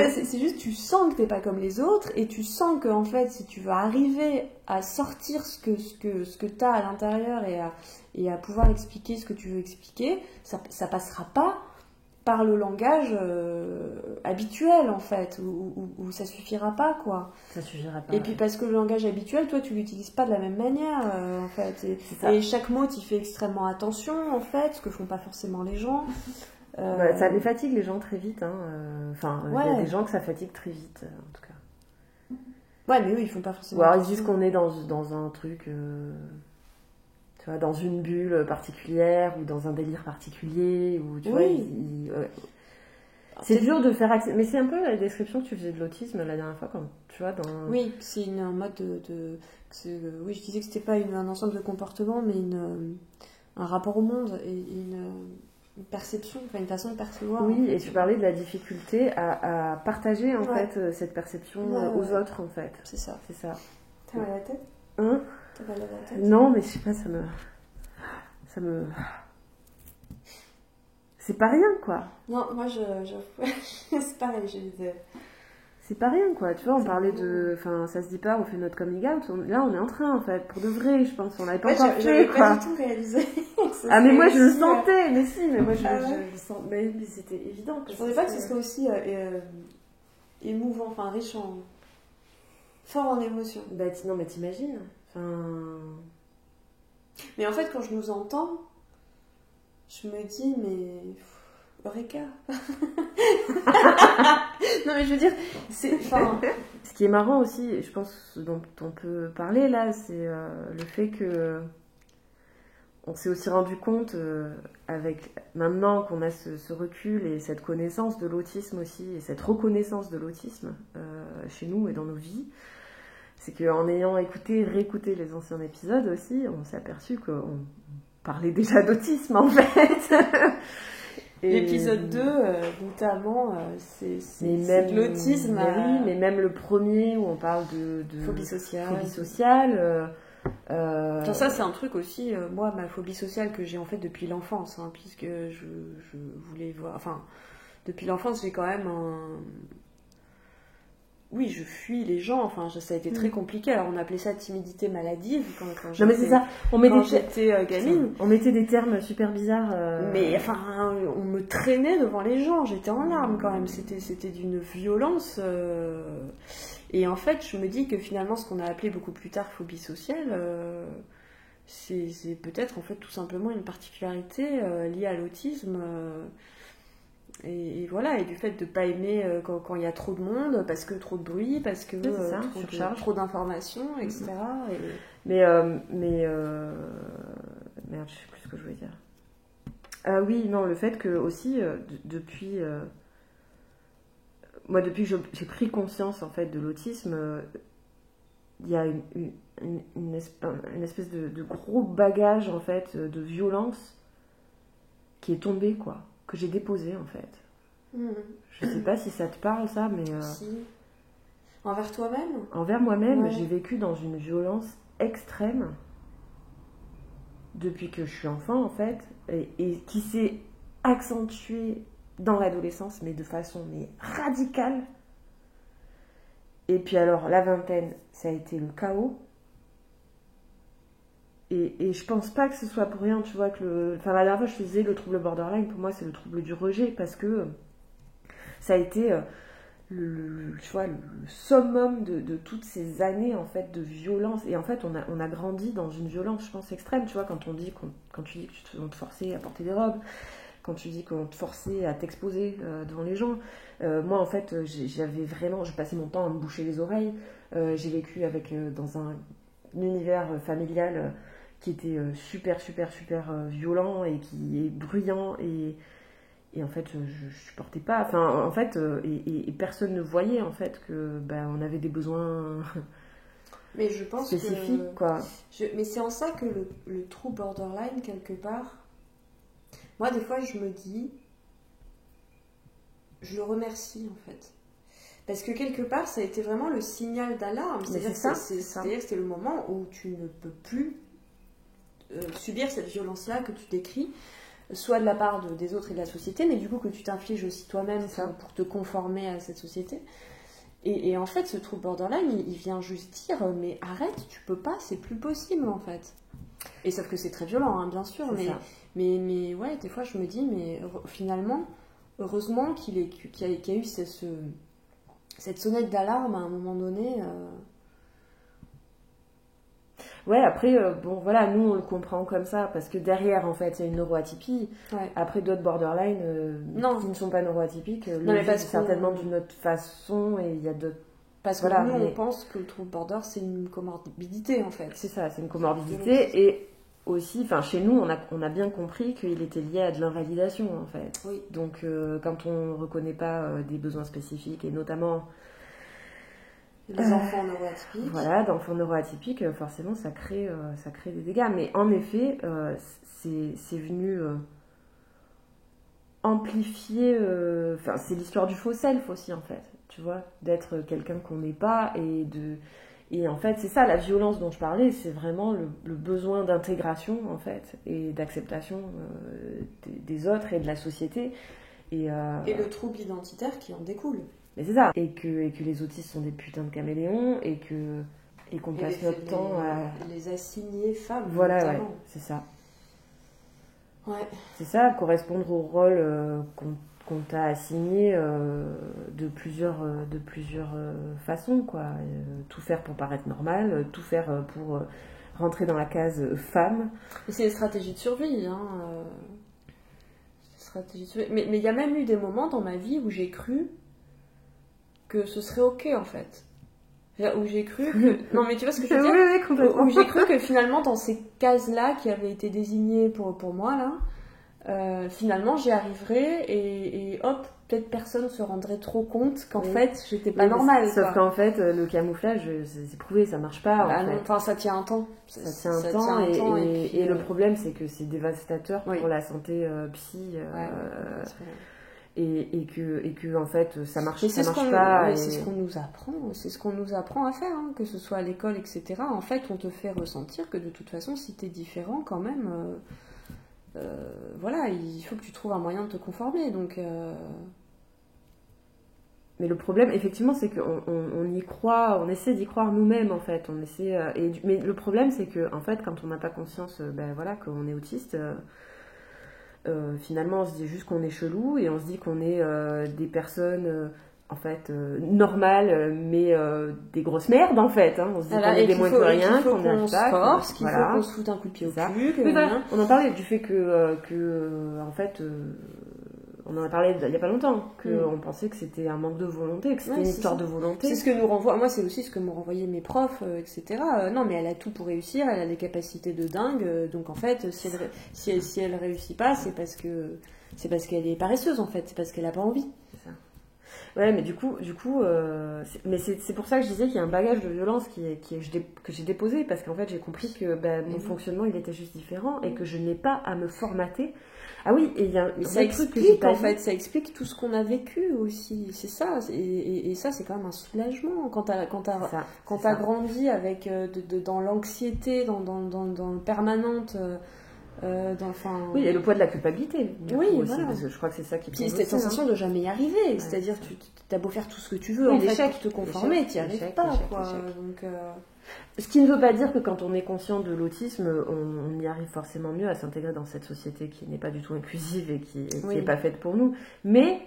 c'est juste, tu sens que t'es pas comme les autres, et tu sens que en fait, si tu veux arriver à sortir ce que t'as à l'intérieur et à pouvoir expliquer ce que tu veux expliquer, ça passera pas par le langage habituel en fait, où ça suffira pas quoi. Ça suffira pas. Et puis parce que le langage habituel, toi tu l'utilises pas de la même manière en fait. Et chaque mot t'y fais extrêmement attention en fait, ce que font pas forcément les gens. Ça les fatigue les gens très vite. Hein. Enfin, il y a des gens que ça fatigue très vite, en tout cas. Ouais, mais eux, ils font pas forcément. Ou alors ils disent qu'on est dans un truc, tu vois, dans une bulle particulière ou dans un délire particulier. Ou, tu vois, c'est dur de faire accès. Mais c'est un peu la description que tu faisais de l'autisme la dernière fois, quand tu vois, dans... Oui, c'est un mode oui, je disais que c'était pas un ensemble de comportements, mais un rapport au monde et une perception, enfin une façon de percevoir. Oui, et tu parlais de la difficulté à partager en fait cette perception aux autres en fait. C'est ça. C'est ça. T'as mal à la tête ? Hein ? T'as mal à la tête ? Non, mais je sais pas, ça me... C'est pas rien quoi. Non, moi c'est pareil, C'est pas rien quoi, tu vois, on parlait de... Enfin, ça se dit pas, on fait notre coming out, là on est en train en fait, pour de vrai, je pense, on l'avait pas encore fait quoi. Pas du tout réalisé. Ah mais moi je le sentais, mais si, mais moi je le sens, mais c'était évident. Je pensais pas que ce serait aussi émouvant, enfin riche en... fort en émotions. Bah non mais t'imagines, enfin... Mais en fait quand je nous entends, je me dis mais... Eureka. Non mais je veux dire, c'est... Enfin... Ce qui est marrant aussi, je pense, dont on peut parler là, c'est le fait que... On s'est aussi rendu compte, avec maintenant qu'on a ce recul et cette connaissance de l'autisme aussi, et cette reconnaissance de l'autisme chez nous et dans nos vies, c'est qu'en ayant réécouté les anciens épisodes aussi, on s'est aperçu qu'on parlait déjà d'autisme en fait. Et l'épisode 2, notamment, c'est de l'autisme. Mais oui, mais même le premier où on parle de phobie sociale. Genre ça c'est un truc aussi, moi ma phobie sociale que j'ai en fait depuis l'enfance, hein, puisque je voulais voir, enfin depuis l'enfance j'ai quand même oui je fuis les gens, enfin ça a été très compliqué, alors on appelait ça timidité maladive quand non mais c'est ça, j'étais gamine. On mettait des termes super bizarres. Mais enfin on me traînait devant les gens, j'étais en larmes quand même, c'était d'une violence... Et en fait, je me dis que finalement, ce qu'on a appelé beaucoup plus tard phobie sociale, c'est peut-être en fait tout simplement une particularité liée à l'autisme. Et voilà, et du fait de ne pas aimer quand il y a trop de monde, parce que trop de bruit, parce que trop d'informations, etc. Merde, je sais plus ce que je voulais dire. Oui, non, le fait que aussi, depuis... Moi, depuis que j'ai pris conscience en fait de l'autisme, il y a une espèce de gros bagage en fait de violence qui est tombé quoi, que j'ai déposé en fait. Je sais pas si ça te parle ça, mais si. Envers toi-même ? Envers moi-même, j'ai vécu dans une violence extrême depuis que je suis enfant en fait, et qui s'est accentuée dans l'adolescence, mais de façon radicale. Et puis alors, la vingtaine, ça a été le chaos. Et je pense pas que ce soit pour rien, tu vois, Enfin, la dernière fois, je te disais, le trouble borderline, pour moi, c'est le trouble du rejet, parce que ça a été le summum de toutes ces années, en fait, de violence. Et en fait, on a grandi dans une violence, je pense, extrême, tu vois, quand tu dis qu'on te forçait à porter des robes, quand tu dis qu'on te forçait à t'exposer devant les gens. Moi, en fait, je passais mon temps à me boucher les oreilles. J'ai vécu dans un univers familial qui était super, super, super violent et qui est bruyant. Et en fait, je supportais pas. Enfin, en fait, et personne ne voyait, en fait, que on avait des besoins mais je pense spécifiques, quoi. Mais c'est en ça que le trouble borderline, quelque part... Moi, des fois, je me dis, je le remercie en fait. Parce que quelque part, ça a été vraiment le signal d'alarme. C'est-à-dire que c'était le moment où tu ne peux plus subir cette violence-là que tu décris, soit de la part des autres et de la société, mais du coup que tu t'infliges aussi toi-même pour te conformer à cette société. Et en fait, ce trouble borderline, il vient juste dire, mais arrête, tu peux pas, c'est plus possible en fait. Et sauf que c'est très violent, hein, bien sûr, mais ouais, des fois je me dis, mais finalement, heureusement qu'il y a eu cette sonnette d'alarme à un moment donné. Ouais, après, bon, voilà, nous, on le comprend comme ça, parce que derrière, en fait, il y a une neuroatypie. Ouais. Après, d'autres borderline Non. qui ne sont pas neuroatypiques, Non, mais le parce vivent qu'on- certainement d'une autre façon, et il y a d'autres... Parce que Voilà, nous, mais- on pense que le trouble border, c'est une comorbidité, en fait. C'est ça, c'est une De comorbidité, et aussi, enfin, chez nous, on a bien compris qu'il était lié à de l'invalidation, en fait. Oui. Donc, quand on ne reconnaît pas des besoins spécifiques, et notamment... Les enfants neuroatypiques. Voilà, d'enfants neuroatypiques, forcément, ça crée des dégâts. Mais en effet, c'est venu amplifier... Enfin, c'est l'histoire du faux self aussi, en fait. Tu vois, d'être quelqu'un qu'on n'est pas et en fait, c'est ça, la violence dont je parlais, c'est vraiment le besoin d'intégration, en fait, et d'acceptation des autres et de la société. Et le trouble identitaire qui en découle. Mais c'est ça. Et que les autistes sont des putains de caméléons et qu'on passe notre temps à... Les assigner femmes, Voilà, ouais, notamment. c'est ça. Ouais. C'est ça, correspondre au rôle qu'on t'a assigné de plusieurs façons, quoi. Tout faire pour paraître normal, tout faire pour rentrer dans la case femme. Et c'est une stratégie de survie, hein. Stratégie de survie. Mais il y a même eu des moments dans ma vie où j'ai cru que ce serait ok, en fait. Où j'ai cru que... Non, mais tu vois ce que je veux dire? Oui, complètement. Où j'ai cru que finalement, dans ces cases-là qui avaient été désignées pour moi, là, finalement, j'y arriverais et hop, peut-être personne se rendrait trop compte qu'en fait, j'étais pas normale. Sauf quoi. qu'en fait, le camouflage, c'est prouvé, ça marche pas. Bah en fait. non, enfin, ça tient un temps. Ça tient un temps, et puis, et le problème, c'est que c'est dévastateur oui. pour la santé psy. Ouais, et que en fait ça marche, mais ça marche pas. C'est ce qu'on nous apprend, à faire, hein, que ce soit à l'école, etc. En fait, on te fait ressentir que de toute façon, si t'es différent, quand même, voilà, il faut que tu trouves un moyen de te conformer. Donc, mais le problème, effectivement, c'est qu'on y croit, on essaie d'y croire nous-mêmes, en fait. On essaie, mais le problème, c'est que en fait, quand on n'a pas conscience, voilà, qu'on est autiste. Finalement, on se dit juste qu'on est chelou et on se dit qu'on est des personnes en fait normales, mais des grosses merdes en fait. Hein. On se dit qu'on est des moins que rien, qu'il faut qu'on se force, qu'il faut qu'on se foute un coup de pied au cul. Mais voilà, on en parlait du fait que en fait, on en a parlé il y a pas longtemps, qu'on pensait que c'était un manque de volonté, que c'était une histoire de volonté. C'est ce que nous renvoie, moi c'est aussi ce que m'ont renvoyé mes profs, etc. Non mais elle a tout pour réussir, elle a des capacités de dingue, donc en fait si elle réussit pas, c'est parce qu'elle est paresseuse en fait, c'est parce qu'elle a pas envie. C'est ça. Ouais, mais du coup, mais c'est pour ça que je disais qu'il y a un bagage de violence que j'ai déposé, parce qu'en fait j'ai compris que mon fonctionnement il était juste différent et que je n'ai pas à me formater. Ah oui, et il y a un ça explique en fait, ça explique tout ce qu'on a vécu aussi, c'est ça, et ça c'est quand même un soulagement quand t'as grandi avec dans l'anxiété, dans le permanente. Oui, et le poids de la culpabilité. Oui, aussi, voilà. Parce que je crois que c'est ça qui puis cette sensation de jamais y arriver, c'est-à-dire que tu as beau faire tout ce que tu veux, en fait, pour te conformer, tu n'y arrives pas, quoi. Donc, ce qui ne veut pas dire que quand on est conscient de l'autisme, on y arrive forcément mieux à s'intégrer dans cette société qui n'est pas du tout inclusive et qui n'est pas faite pour nous. Mais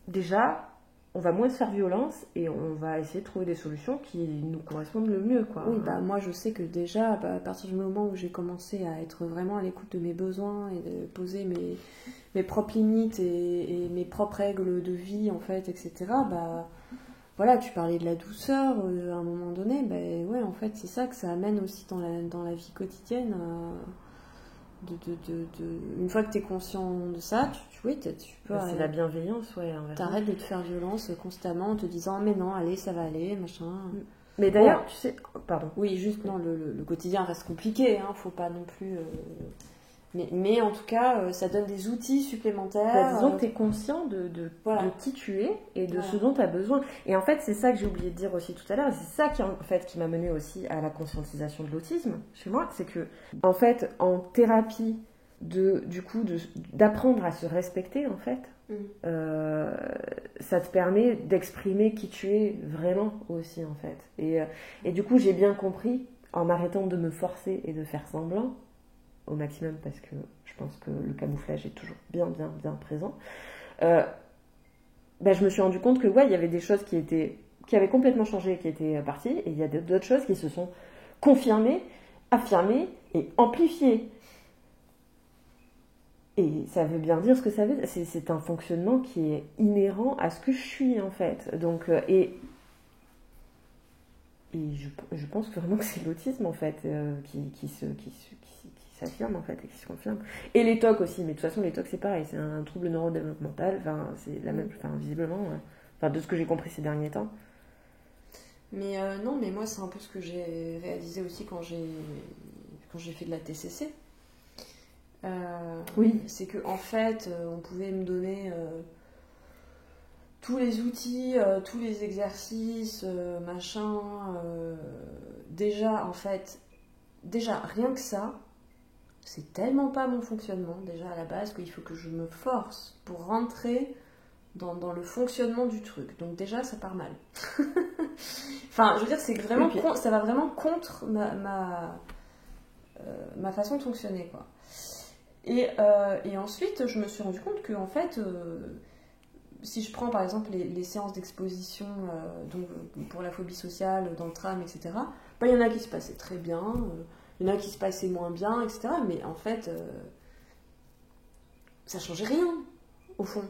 déjà, on va moins se faire violence et on va essayer de trouver des solutions qui nous correspondent le mieux, quoi. Oui, moi je sais que déjà, à partir du moment où j'ai commencé à être vraiment à l'écoute de mes besoins et de poser mes propres limites et mes propres règles de vie, en fait, etc., voilà, tu parlais de la douceur à un moment donné, ouais, en fait, c'est ça que ça amène aussi dans la vie quotidienne. Une fois que tu es conscient de ça, tu peux... c'est la bienveillance, ouais. T'arrêtes de te faire violence constamment en te disant « mais non, allez, ça va aller, machin ». Mais d'ailleurs, tu sais... Pardon. Oui, juste, non, le quotidien reste compliqué, hein, faut pas non plus... Mais en tout cas, ça donne des outils supplémentaires. Disons que tu es conscient de qui tu es et de ce dont tu as besoin. Et en fait, c'est ça que j'ai oublié de dire aussi tout à l'heure. C'est ça qui m'a mené aussi à la conscientisation de l'autisme chez moi. C'est que, en fait, en thérapie, d'apprendre à se respecter, en fait, ça te permet d'exprimer qui tu es vraiment aussi, en fait. Et du coup, j'ai bien compris, en m'arrêtant de me forcer et de faire semblant, au maximum, parce que je pense que le camouflage est toujours bien présent, je me suis rendu compte que il y avait des choses qui avaient complètement changé, qui étaient parties, et il y a d'autres choses qui se sont confirmées, affirmé et amplifié. Et ça veut bien dire ce que ça veut dire. C'est un fonctionnement qui est inhérent à ce que je suis, en fait. Donc, et je pense vraiment que c'est l'autisme, en fait, qui s'affirme, en fait, et qui se confirme. Et les TOC aussi, mais de toute façon, les TOC, c'est pareil. C'est un trouble neurodéveloppemental. Enfin, c'est la même... Enfin, visiblement... Enfin, de ce que j'ai compris ces derniers temps. Mais non, mais moi, c'est un peu ce que j'ai réalisé aussi quand j'ai fait de la TCC. Oui. C'est que en fait, on pouvait me donner tous les outils, tous les exercices, machin. Déjà, en fait, rien que ça, c'est tellement pas mon fonctionnement, déjà à la base, qu'il faut que je me force pour rentrer dans le fonctionnement du truc. Donc déjà, ça part mal. Enfin, je veux dire, c'est vraiment ça va vraiment contre ma façon de fonctionner, quoi. Et ensuite, je me suis rendu compte que, en fait, si je prends par exemple les séances d'exposition donc, pour la phobie sociale, dans le tram, etc., il y en a qui se passaient très bien, il y en a qui se passaient moins bien, etc. Mais en fait, ça changeait rien, au fond.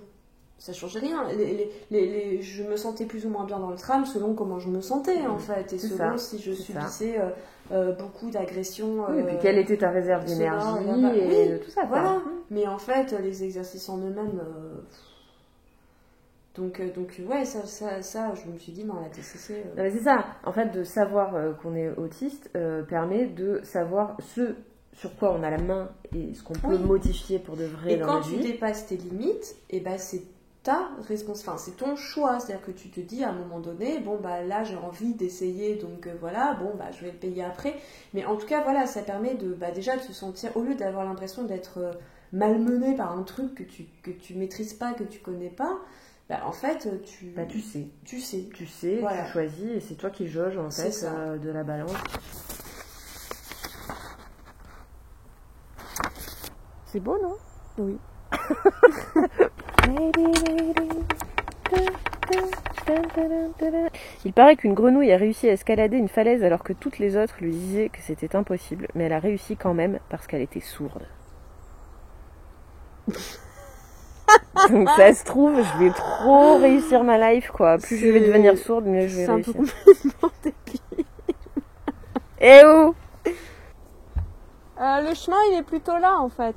Ça changeait rien. Je me sentais plus ou moins bien dans le tram selon comment je me sentais, en fait. Et selon si je subissais beaucoup d'agressions. Oui, et puis quelle était ta réserve d'énergie et tout ça. Voilà. Mais en fait, les exercices en eux-mêmes... Donc ouais, ça, je me suis dit, non, la TCC... Non, mais c'est ça. En fait, de savoir qu'on est autiste permet de savoir ce sur quoi on a la main et ce qu'on peut modifier pour de vrai dans notre vie. Et quand tu dépasses tes limites, et ben c'est ta responsabilité, enfin, c'est ton choix. C'est-à-dire que tu te dis à un moment donné, bon, bah là, j'ai envie d'essayer, donc voilà, bon, bah je vais le payer après. Mais en tout cas, voilà, ça permet déjà de se sentir, au lieu d'avoir l'impression d'être malmené par un truc que tu maîtrises pas, que tu connais pas, bah, en fait, tu sais. Tu sais, voilà. Tu choisis, et c'est toi qui jauges, en fait, de la balance. C'est beau, non? Oui. Il paraît qu'une grenouille a réussi à escalader une falaise alors que toutes les autres lui disaient que c'était impossible, mais elle a réussi quand même parce qu'elle était sourde. Donc ça se trouve, je vais trop réussir ma life, quoi. Plus je vais devenir sourde, mieux je vais réussir. C'est un peu complètement débile. Eh oh! Le chemin, il est plutôt là, en fait.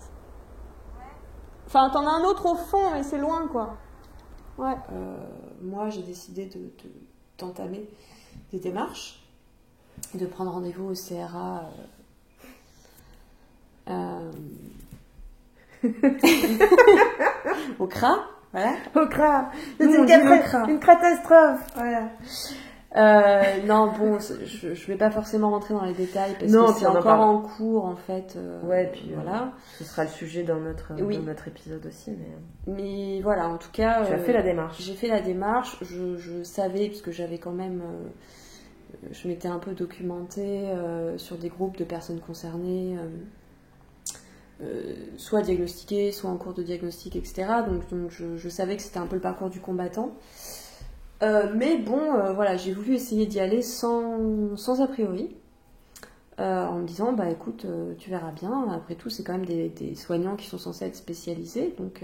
Enfin, t'en as un autre au fond, mais c'est loin, quoi. Ouais. Moi, j'ai décidé d'entamer des démarches, de prendre rendez-vous au CRA. Au CRA, voilà. Au CRA. C'est une catastrophe. Voilà. Non, bon, je vais pas forcément rentrer dans les détails parce que c'est encore en cours, en fait. Puis voilà. Ce sera le sujet dans notre épisode aussi. Mais voilà, en tout cas... Tu as fait la démarche. J'ai fait la démarche. Je savais, parce que j'avais quand même... je m'étais un peu documentée sur des groupes de personnes concernées... soit diagnostiquées, soit en cours de diagnostic, etc. Donc je savais que c'était un peu le parcours du combattant. Mais bon, voilà, j'ai voulu essayer d'y aller sans a priori, en me disant, bah écoute, tu verras bien, après tout, c'est quand même des soignants qui sont censés être spécialisés, donc...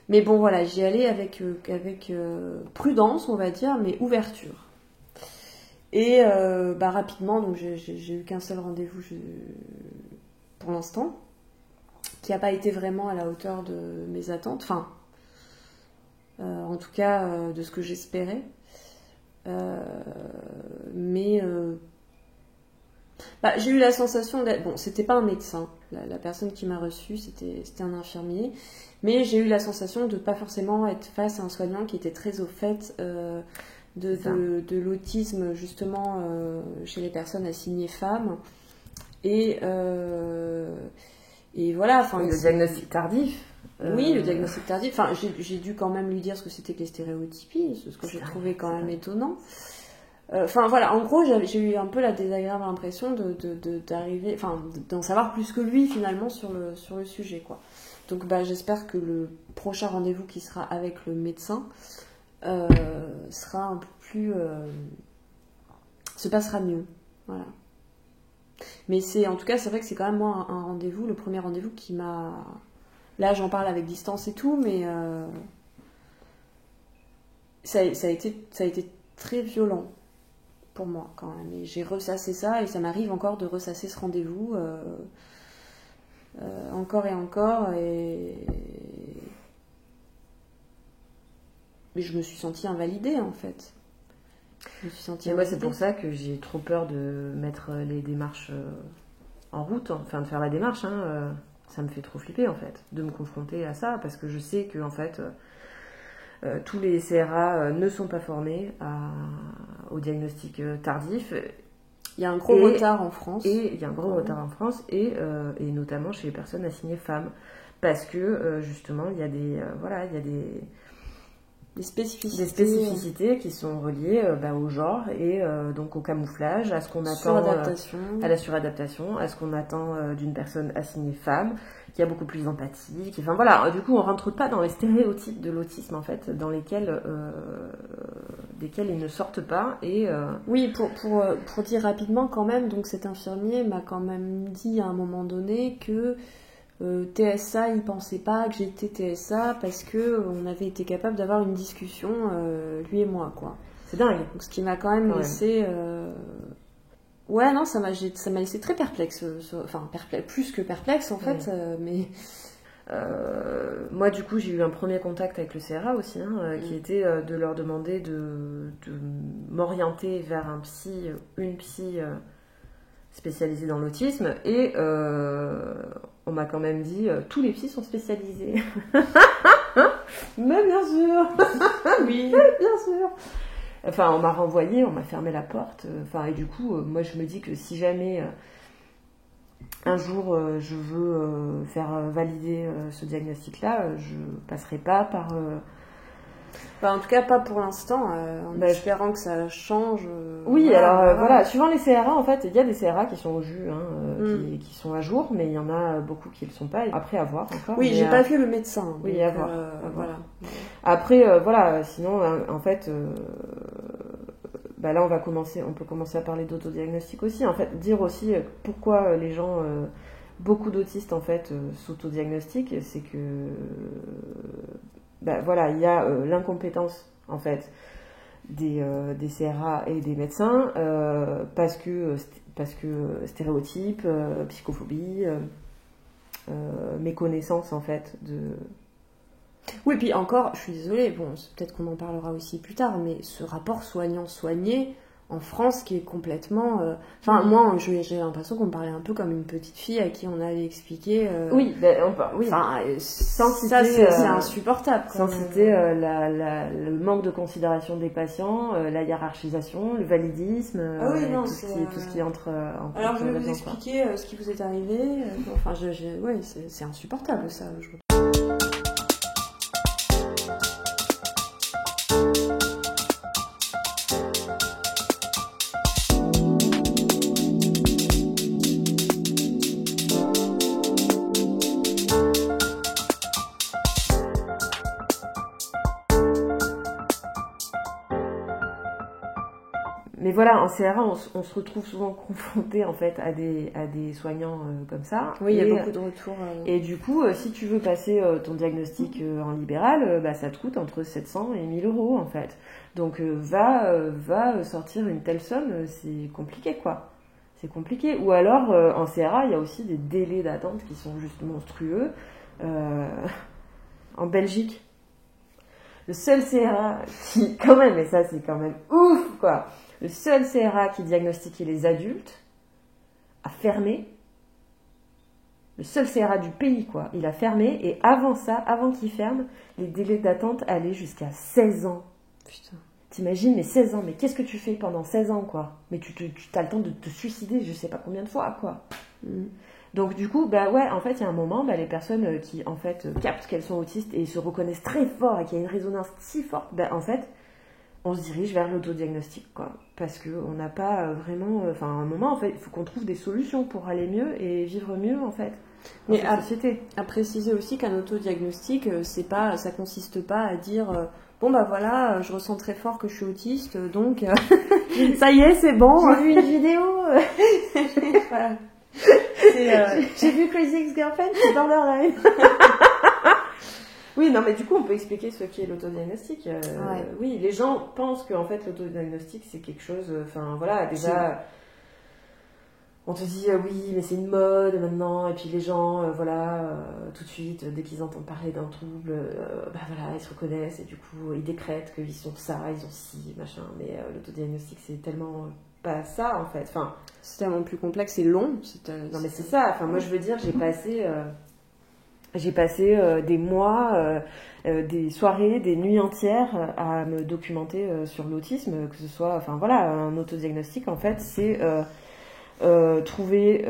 Mais bon, voilà, j'y allais avec prudence, on va dire, mais ouverture. Et rapidement, donc j'ai eu qu'un seul rendez-vous pour l'instant, qui n'a pas été vraiment à la hauteur de mes attentes, enfin... en tout cas, de ce que j'espérais. Mais j'ai eu la sensation d'être... Bon, c'était pas un médecin. La personne qui m'a reçue, c'était un infirmier. Mais j'ai eu la sensation de pas forcément être face à un soignant qui était très au fait de l'autisme, justement, chez les personnes assignées femmes. Et voilà... Le diagnostic tardif. Oui, le diagnostic tardif. Enfin, j'ai dû quand même lui dire ce que c'était que les stéréotypies, ce que j'ai trouvé quand même étonnant. Enfin, voilà, en gros, j'ai eu un peu la désagréable impression d'arriver, enfin, d'en savoir plus que lui, finalement, sur le sujet, quoi. Donc, j'espère que le prochain rendez-vous qui sera avec le médecin sera un peu plus... se passera mieux. Voilà. Mais en tout cas, c'est vrai que c'est quand même moi un rendez-vous, le premier rendez-vous qui m'a... Là, j'en parle avec distance et tout, mais ça a été très violent pour moi quand même. Et j'ai ressassé ça et ça m'arrive encore de ressasser ce rendez-vous encore et encore. Mais je me suis sentie invalidée en fait. Et moi, c'est pour ça que j'ai trop peur de mettre les démarches en route, enfin de faire la démarche. Ça me fait trop flipper en fait, de me confronter à ça, parce que je sais que en fait, tous les CRA ne sont pas formés au diagnostic tardif. Il y a un gros retard en France. Et il y a un gros retard en France, et notamment chez les personnes assignées femmes, parce que justement, il y a des spécificités qui sont reliées au genre et donc au camouflage, à ce qu'on attend, à la suradaptation, à ce qu'on attend d'une personne assignée femme, qui a beaucoup plus d'empathie. Enfin voilà, du coup on rentre pas dans les stéréotypes de l'autisme en fait, dans lesquels ils ne sortent pas. Et oui, pour dire rapidement quand même, donc cet infirmier m'a quand même dit à un moment donné que TSA, il pensait pas que j'étais TSA parce que on avait été capable d'avoir une discussion, lui et moi, quoi. C'est dingue. Donc, ce qui m'a quand même laissé... Ouais, non, ça m'a laissé très perplexe. Enfin, plus que perplexe, en fait, mais... Moi, du coup, j'ai eu un premier contact avec le CRA aussi, qui était de leur demander de m'orienter vers une psy spécialisée dans l'autisme, et on m'a quand même dit tous les psys sont spécialisés. Mais bien sûr. Oui, bien sûr. Enfin, on m'a renvoyé, on m'a fermé la porte. Et du coup, moi je me dis que si jamais un jour je veux faire valider ce diagnostic-là, je passerai pas par... en tout cas, pas pour l'instant, en espérant que ça change. Oui, voilà, suivant les CRA, en fait, il y a des CRA qui sont au jus, qui sont à jour, mais il y en a beaucoup qui ne le sont pas. Après, à voir encore. Oui, j'ai pas vu le médecin. Oui, donc, à voir. Voilà. Après, sinon, en fait, là, on peut commencer à parler d'autodiagnostic aussi. En fait, dire aussi pourquoi les gens... beaucoup d'autistes, en fait, s'autodiagnostiquent, c'est que... il y a l'incompétence en fait des CRA et des médecins, parce que stéréotypes, psychophobie, méconnaissance en fait de... Oui, puis encore, je suis désolée, peut-être qu'on en parlera aussi plus tard, mais ce rapport soignant-soigné en France qui est complètement... moi, j'ai l'impression qu'on me parlait un peu comme une petite fille à qui on avait expliqué... Oui, oui. Sans citer, c'est insupportable. Sans citer le manque de considération des patients, la hiérarchisation, le validisme, tout ce qui entre... Alors, je vais vous expliquer ce qui vous est arrivé. C'est insupportable, ça. Mais voilà, en CRA, on se retrouve souvent confronté en fait à des soignants comme ça. Oui, il y a beaucoup de retours. Et du coup, si tu veux passer ton diagnostic en libéral, ça te coûte entre 700 et 1000 euros en fait. Donc va sortir une telle somme, c'est compliqué quoi. C'est compliqué. Ou alors, en CRA, il y a aussi des délais d'attente qui sont juste monstrueux. En Belgique, le seul CRA qui, quand même, et ça c'est quand même ouf quoi, le seul CRA qui diagnostiquait les adultes a fermé. Le seul CRA du pays, quoi. Il a fermé, et avant ça, avant qu'il ferme, les délais d'attente allaient jusqu'à 16 ans. Putain. T'imagines, mais 16 ans, mais qu'est-ce que tu fais pendant 16 ans, quoi? Mais tu as le temps de te suicider, je sais pas combien de fois, quoi. Donc du coup, en fait, il y a un moment, les personnes qui, en fait, captent qu'elles sont autistes et se reconnaissent très fort et qu'il y a une résonance si forte, en fait, on se dirige vers l'autodiagnostic, quoi. Parce qu'on n'a pas vraiment... à un moment, en fait, il faut qu'on trouve des solutions pour aller mieux et vivre mieux, en fait, dans cette société. À préciser aussi qu'un autodiagnostic, ça consiste pas à dire... voilà, je ressens très fort que je suis autiste, donc ça y est, c'est bon. J'ai vu une vidéo. Voilà. J'ai vu Crazy Ex-Girlfriend, c'est borderline. Oui, non, mais du coup, on peut expliquer ce qu'est l'autodiagnostic. Oui, les gens pensent qu'en fait, l'autodiagnostic, c'est quelque chose... Enfin, voilà, déjà... On te dit, oui, mais c'est une mode maintenant, et puis les gens, tout de suite, dès qu'ils entendent parler d'un trouble, voilà, ils se reconnaissent, et du coup, ils décrètent qu'ils sont ça, ils ont ci, machin. Mais l'autodiagnostic, c'est tellement pas ça, en fait. Enfin, c'est tellement plus complexe, c'est long. Non, mais c'est ça. Enfin, moi, je veux dire, j'ai passé des mois, des soirées, des nuits entières à me documenter sur l'autisme, que ce soit, enfin voilà, un autodiagnostic en fait, c'est trouver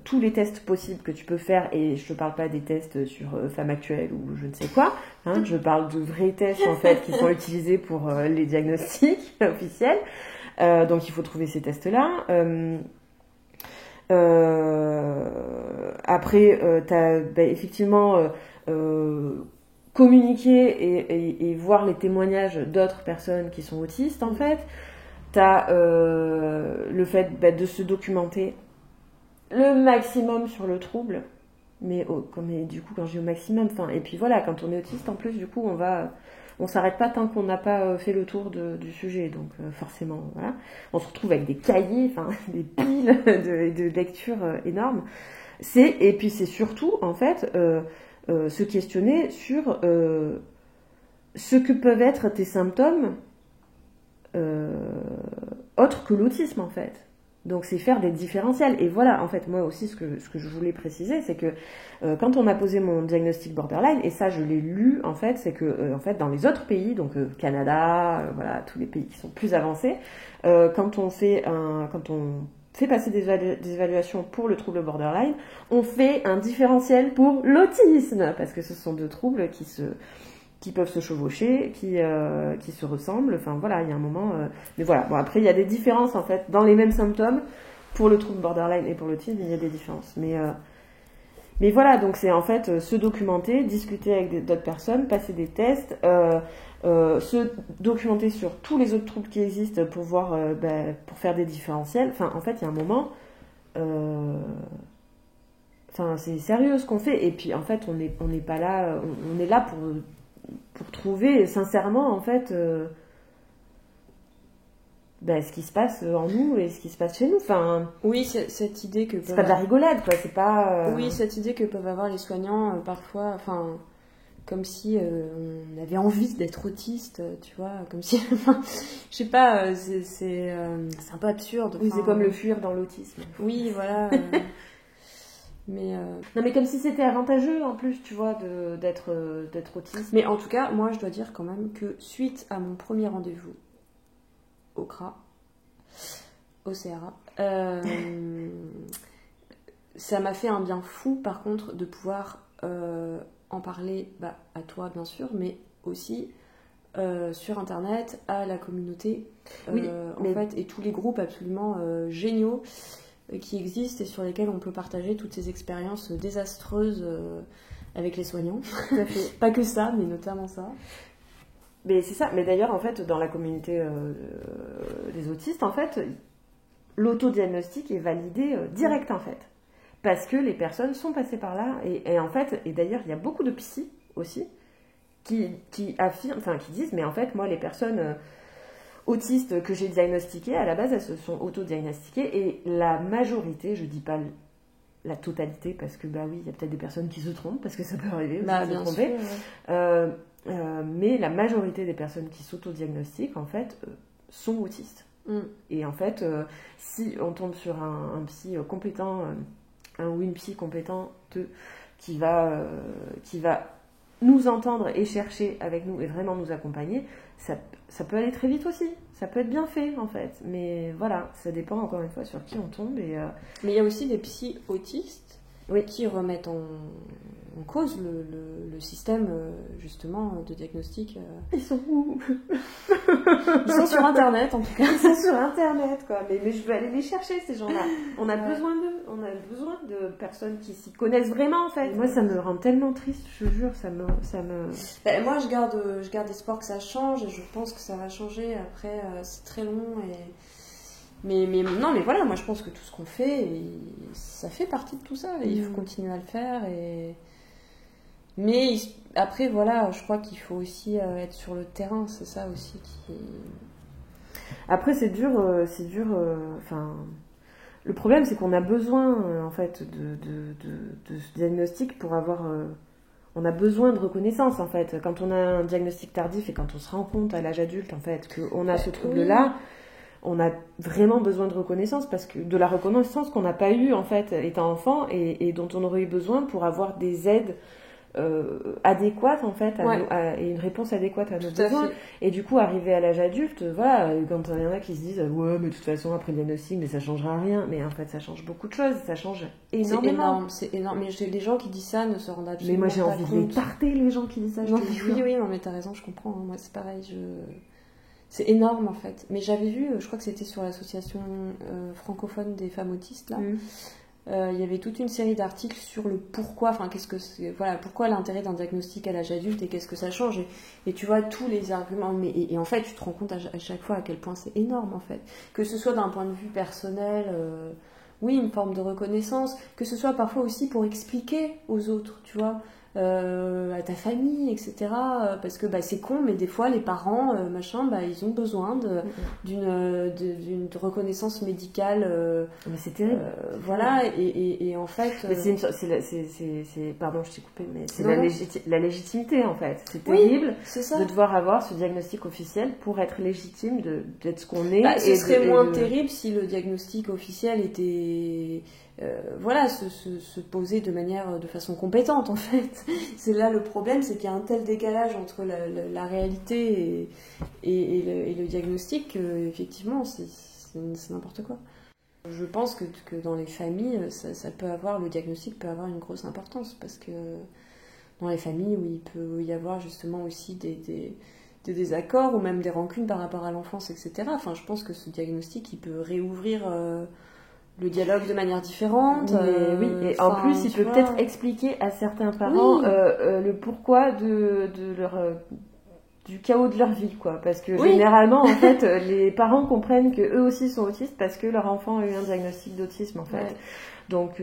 tous les tests possibles que tu peux faire, et je te parle pas des tests sur Femme Actuelle ou je ne sais quoi, hein, je parle de vrais tests en fait qui sont utilisés pour les diagnostics officiels. Donc il faut trouver ces tests-là. Après, t'as effectivement communiquer et voir les témoignages d'autres personnes qui sont autistes en fait. T'as le fait de se documenter le maximum sur le trouble, mais du coup quand je dis au maximum, et puis voilà, quand on est autiste en plus, du coup on s'arrête pas tant qu'on n'a pas fait le tour du sujet, donc forcément voilà, on se retrouve avec des cahiers, des piles de lectures énormes. Et puis c'est surtout en fait se questionner sur ce que peuvent être tes symptômes autre que l'autisme en fait. Donc c'est faire des différentiels. Et voilà, en fait, moi aussi ce que je voulais préciser, c'est que quand on m'a posé mon diagnostic borderline, et ça je l'ai lu en fait, c'est que en fait dans les autres pays, donc Canada, voilà, tous les pays qui sont plus avancés, quand on fait passer des évaluations pour le trouble borderline, on fait un différentiel pour l'autisme, parce que ce sont deux troubles qui peuvent se chevaucher, qui se ressemblent. Enfin voilà, il y a un moment... Mais voilà, bon après il y a des différences en fait dans les mêmes symptômes pour le trouble borderline et pour l'autisme, il y a des différences. Mais voilà, donc c'est en fait se documenter, discuter avec d'autres personnes, passer des tests, se documenter sur tous les autres troubles qui existent pour voir, pour faire des différentiels. Enfin en fait il y a un moment... c'est sérieux ce qu'on fait, et puis en fait on n'est pas là, on est là pour trouver sincèrement en fait ce qui se passe en nous et ce qui se passe chez nous. Oui, cette idée que c'est pas de la rigolade quoi, c'est pas oui, cette idée que peuvent avoir les soignants parfois, comme si on avait envie d'être autiste, tu vois, comme si je sais pas, c'est un peu absurde. Oui, c'est comme le fuir dans l'autisme. Oui, voilà. Mais non, mais comme si c'était avantageux en plus, tu vois, d'être autiste. Mais en tout cas, moi je dois dire quand même que suite à mon premier rendez-vous au CRA, au CRA, ça m'a fait un bien fou par contre de pouvoir en parler à toi bien sûr, mais aussi sur internet, à la communauté, en fait, et tous les groupes absolument géniaux qui existent et sur lesquels on peut partager toutes ces expériences désastreuses avec les soignants. Tout à fait. Pas que ça, mais notamment ça. Mais c'est ça. Mais d'ailleurs, en fait, dans la communauté des autistes, en fait, l'autodiagnostic est validé direct, en fait. Parce que les personnes sont passées par là. Et en fait, et d'ailleurs, il y a beaucoup de psys aussi qui affirment, qui disent, mais en fait, moi, les personnes... autistes que j'ai diagnostiquées, à la base, elles se sont auto-diagnostiquées, et la majorité, je dis pas la totalité, parce que oui, il y a peut-être des personnes qui se trompent, parce que ça peut arriver de se tromper, mais la majorité des personnes qui s'auto-diagnostiquent, en fait, sont autistes. Et en fait, si on tombe sur un psy compétent, un ou une psy compétente qui va nous entendre et chercher avec nous et vraiment nous accompagner, ça peut aller très vite aussi. Ça peut être bien fait, en fait. Mais voilà, ça dépend encore une fois sur qui on tombe. Mais il y a aussi des psys autistes qui remettent en cause le système, justement, de diagnostic. Ils sont où? Ils sont sur Internet, en tout cas. Ils sont sur Internet, quoi. Mais je veux aller les chercher, ces gens-là. On a besoin d'eux. On a besoin de personnes qui s'y connaissent vraiment, en fait. Moi, ça me rend tellement triste, je te jure. Ça me... moi, je garde espoir que ça change. Et je pense que ça va changer. Après, c'est très long. Mais non, mais voilà, moi, je pense que tout ce qu'on fait, ça fait partie de tout ça et il faut continuer à le faire. Mais après, voilà, je crois qu'il faut aussi être sur le terrain, c'est ça aussi qui... Après, c'est dur, enfin... Le problème, c'est qu'on a besoin, en fait, de ce diagnostic pour avoir... on a besoin de reconnaissance, en fait. Quand on a un diagnostic tardif et quand on se rend compte à l'âge adulte, en fait, qu'on a ce trouble-là, on a vraiment besoin de reconnaissance, parce que de la reconnaissance qu'on n'a pas eue, en fait, étant enfant, et dont on aurait eu besoin pour avoir des aides adéquate en fait et une réponse adéquate à nos besoins. Et du coup, arriver à l'âge adulte, voilà, quand il y en a qui se disent ouais, mais de toute façon après le diagnostic, mais ça changera rien. Mais en fait, ça change beaucoup de choses, ça change énormément. C'est énorme. Mais les gens qui disent ça ne se rendent absolument pas compte. Mais moi, j'ai envie de les tarter, les gens qui disent ça. Non, oui, non, mais t'as raison, je comprends. Hein. Moi, c'est pareil. C'est énorme en fait. Mais j'avais vu, je crois que c'était sur l'association francophone des femmes autistes là. Il y avait toute une série d'articles sur le pourquoi, enfin pourquoi l'intérêt d'un diagnostic à l'âge adulte et qu'est-ce que ça change. Et tu vois tous les arguments, et en fait tu te rends compte à chaque fois à quel point c'est énorme en fait. Que ce soit d'un point de vue personnel, oui, une forme de reconnaissance, que ce soit parfois aussi pour expliquer aux autres, tu vois. À ta famille, etc. Parce que c'est con, mais des fois les parents, ils ont besoin d'une reconnaissance médicale. Mais c'est terrible. Voilà, et en fait. Pardon, je t'ai coupé, mais c'est la légitimité en fait. C'est terrible de devoir avoir ce diagnostic officiel pour être légitime d'être ce qu'on est. Ce serait moins terrible si le diagnostic officiel était. Se poser de façon compétente en fait. C'est là le problème, c'est qu'il y a un tel décalage entre la réalité et le diagnostic effectivement c'est n'importe quoi. Je pense que dans les familles le diagnostic peut avoir une grosse importance, parce que dans les familles où il peut y avoir justement aussi des désaccords ou même des rancunes par rapport à l'enfance, etc. Enfin, je pense que ce diagnostic il peut réouvrir le dialogue de manière différente. Oui, et en plus, il peut peut-être expliquer à certains parents le pourquoi du chaos de leur vie, quoi. Parce que généralement, en fait, les parents comprennent que eux aussi sont autistes parce que leur enfant a eu un diagnostic d'autisme, en fait. Ouais. Donc,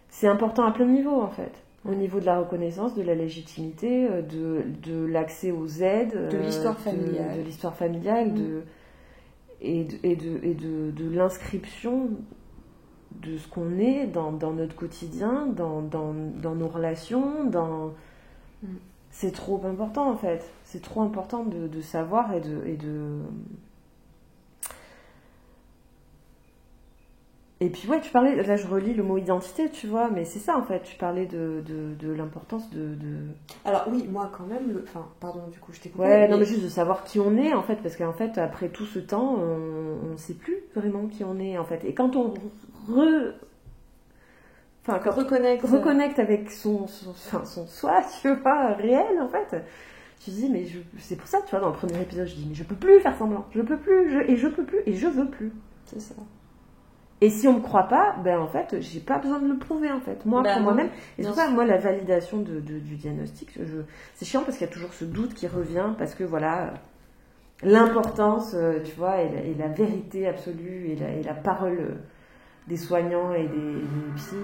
c'est important à plein de niveaux, en fait. Au niveau de la reconnaissance, de la légitimité, de l'accès aux aides, de l'histoire familiale, et de l'inscription de ce qu'on est dans notre quotidien, dans nos relations, c'est trop important en fait. C'est trop important de savoir et puis tu parlais, là je relis le mot identité, tu vois, mais c'est ça en fait, tu parlais de l'importance de... Alors oui, moi quand même, pardon, du coup je t'ai coupé. Ouais, non mais juste de savoir qui on est en fait, parce qu'en fait après tout ce temps, on ne sait plus vraiment qui on est en fait. Et quand on reconnecte avec son soi, tu vois, réel en fait, tu te dis, mais c'est pour ça, tu vois, dans le premier épisode, je dis, mais je peux plus faire semblant, je peux plus, et je veux plus. C'est ça. Et si on me croit pas, en fait, j'ai pas besoin de le prouver en fait, moi pour moi-même. Et c'est pour ça, moi, la validation du diagnostic, c'est chiant parce qu'il y a toujours ce doute qui revient, parce que voilà, l'importance, tu vois, et la vérité absolue, et la parole des soignants et des psys.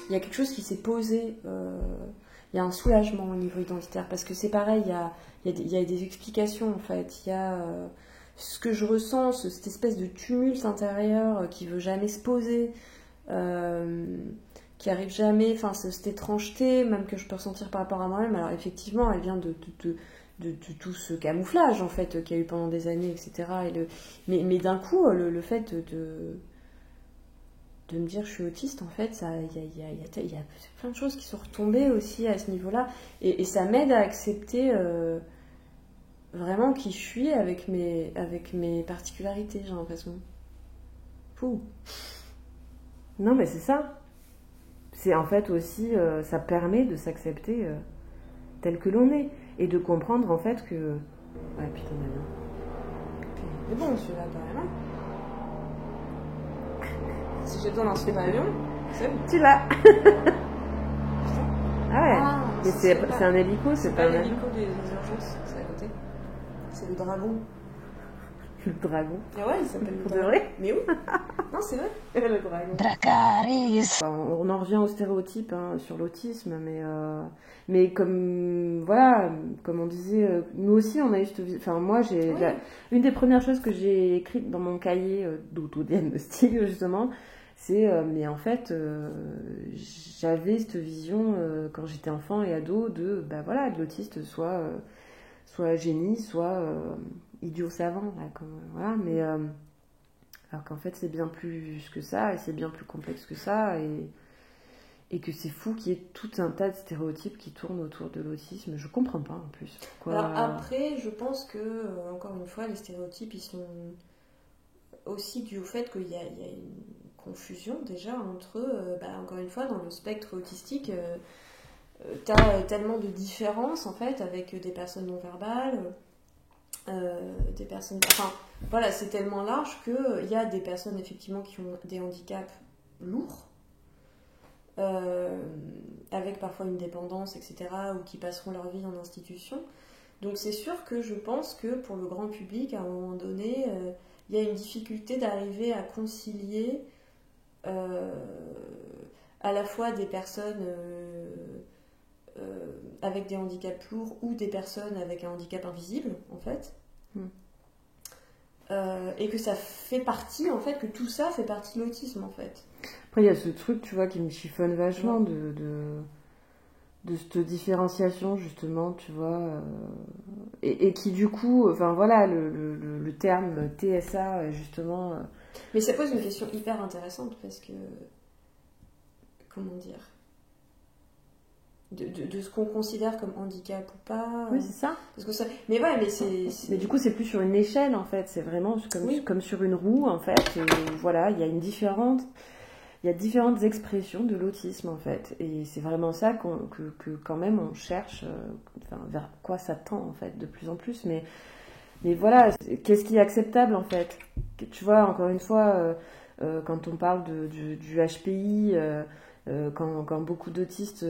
Il y a quelque chose qui s'est posé, il y a un soulagement au niveau identitaire, parce que c'est pareil, il y a des explications en fait, il y a ce que je ressens, cette espèce de tumulte intérieur qui veut jamais se poser, qui arrive jamais, cette étrangeté même que je peux ressentir par rapport à moi-même. Alors effectivement, elle vient de tout ce camouflage en fait qu'il y a eu pendant des années, etc. Mais d'un coup, le fait de me dire je suis autiste, en fait, il y a plein de choses qui sont retombées aussi à ce niveau-là, et ça m'aide à accepter vraiment qui je suis avec mes particularités, j'ai l'impression. Fou. Non mais c'est ça. C'est en fait aussi, ça permet de s'accepter tel que l'on est. Et de comprendre en fait que... Ah putain, d'avion. Mais bon, celui-là, quand même. Si j'ai besoin d'un super avion, c'est bon. Tu l'as. Ah ouais. Ah, Mais c'est un hélico, c'est pas un avion. l'hélico des urgences, c'est à côté. C'est le dragon. Le dragon. Ah ouais, il s'appelle le Pour de dragon. vrai? Mais oui. Non, c'est vrai. Le dragon. On en revient aux stéréotypes hein, sur l'autisme, mais comme voilà, comme on disait, nous aussi on a eu cette enfin moi j'ai Oui. une des premières choses que j'ai écrites dans mon cahier d'autodiagnostic justement, c'est mais en fait j'avais cette vision quand j'étais enfant et ado de bah voilà de l'autiste soit génie, soit idiot savant là, comme, voilà mais alors qu'en fait, c'est bien plus que ça, et c'est bien plus complexe que ça, et que c'est fou qu'il y ait tout un tas de stéréotypes qui tournent autour de l'autisme. Je comprends pas en plus. Pourquoi... Alors après, je pense que, encore une fois, les stéréotypes, ils sont aussi dus au fait qu'il y a une confusion déjà entre, encore une fois, dans le spectre autistique, t'as tellement de différences en fait avec des personnes non verbales. Des personnes. Enfin, voilà, c'est tellement large qu'il y a des personnes effectivement qui ont des handicaps lourds, avec parfois une dépendance, etc., ou qui passeront leur vie en institution. Donc c'est sûr que je pense que pour le grand public, à un moment donné, il y a une difficulté d'arriver à concilier à la fois des personnes avec des handicaps lourds ou des personnes avec un handicap invisible en fait et que ça fait partie en fait, que tout ça fait partie de l'autisme en fait. Après il y a ce truc tu vois qui me chiffonne vachement de cette différenciation justement tu vois et qui du coup enfin voilà le terme TSA justement mais ça pose une question hyper intéressante parce que comment dire de ce qu'on considère comme handicap ou pas. Oui, c'est ça. Parce que ça... Mais ouais, mais c'est... Mais du coup, c'est plus sur une échelle, en fait. C'est vraiment comme sur une roue, en fait. Et voilà, il y a il y a différentes expressions de l'autisme, en fait. Et c'est vraiment ça que quand même, on cherche vers quoi ça tend, en fait, de plus en plus. Mais voilà, qu'est-ce qui est acceptable, en fait? Tu vois, encore une fois, quand on parle du HPI... quand beaucoup d'autistes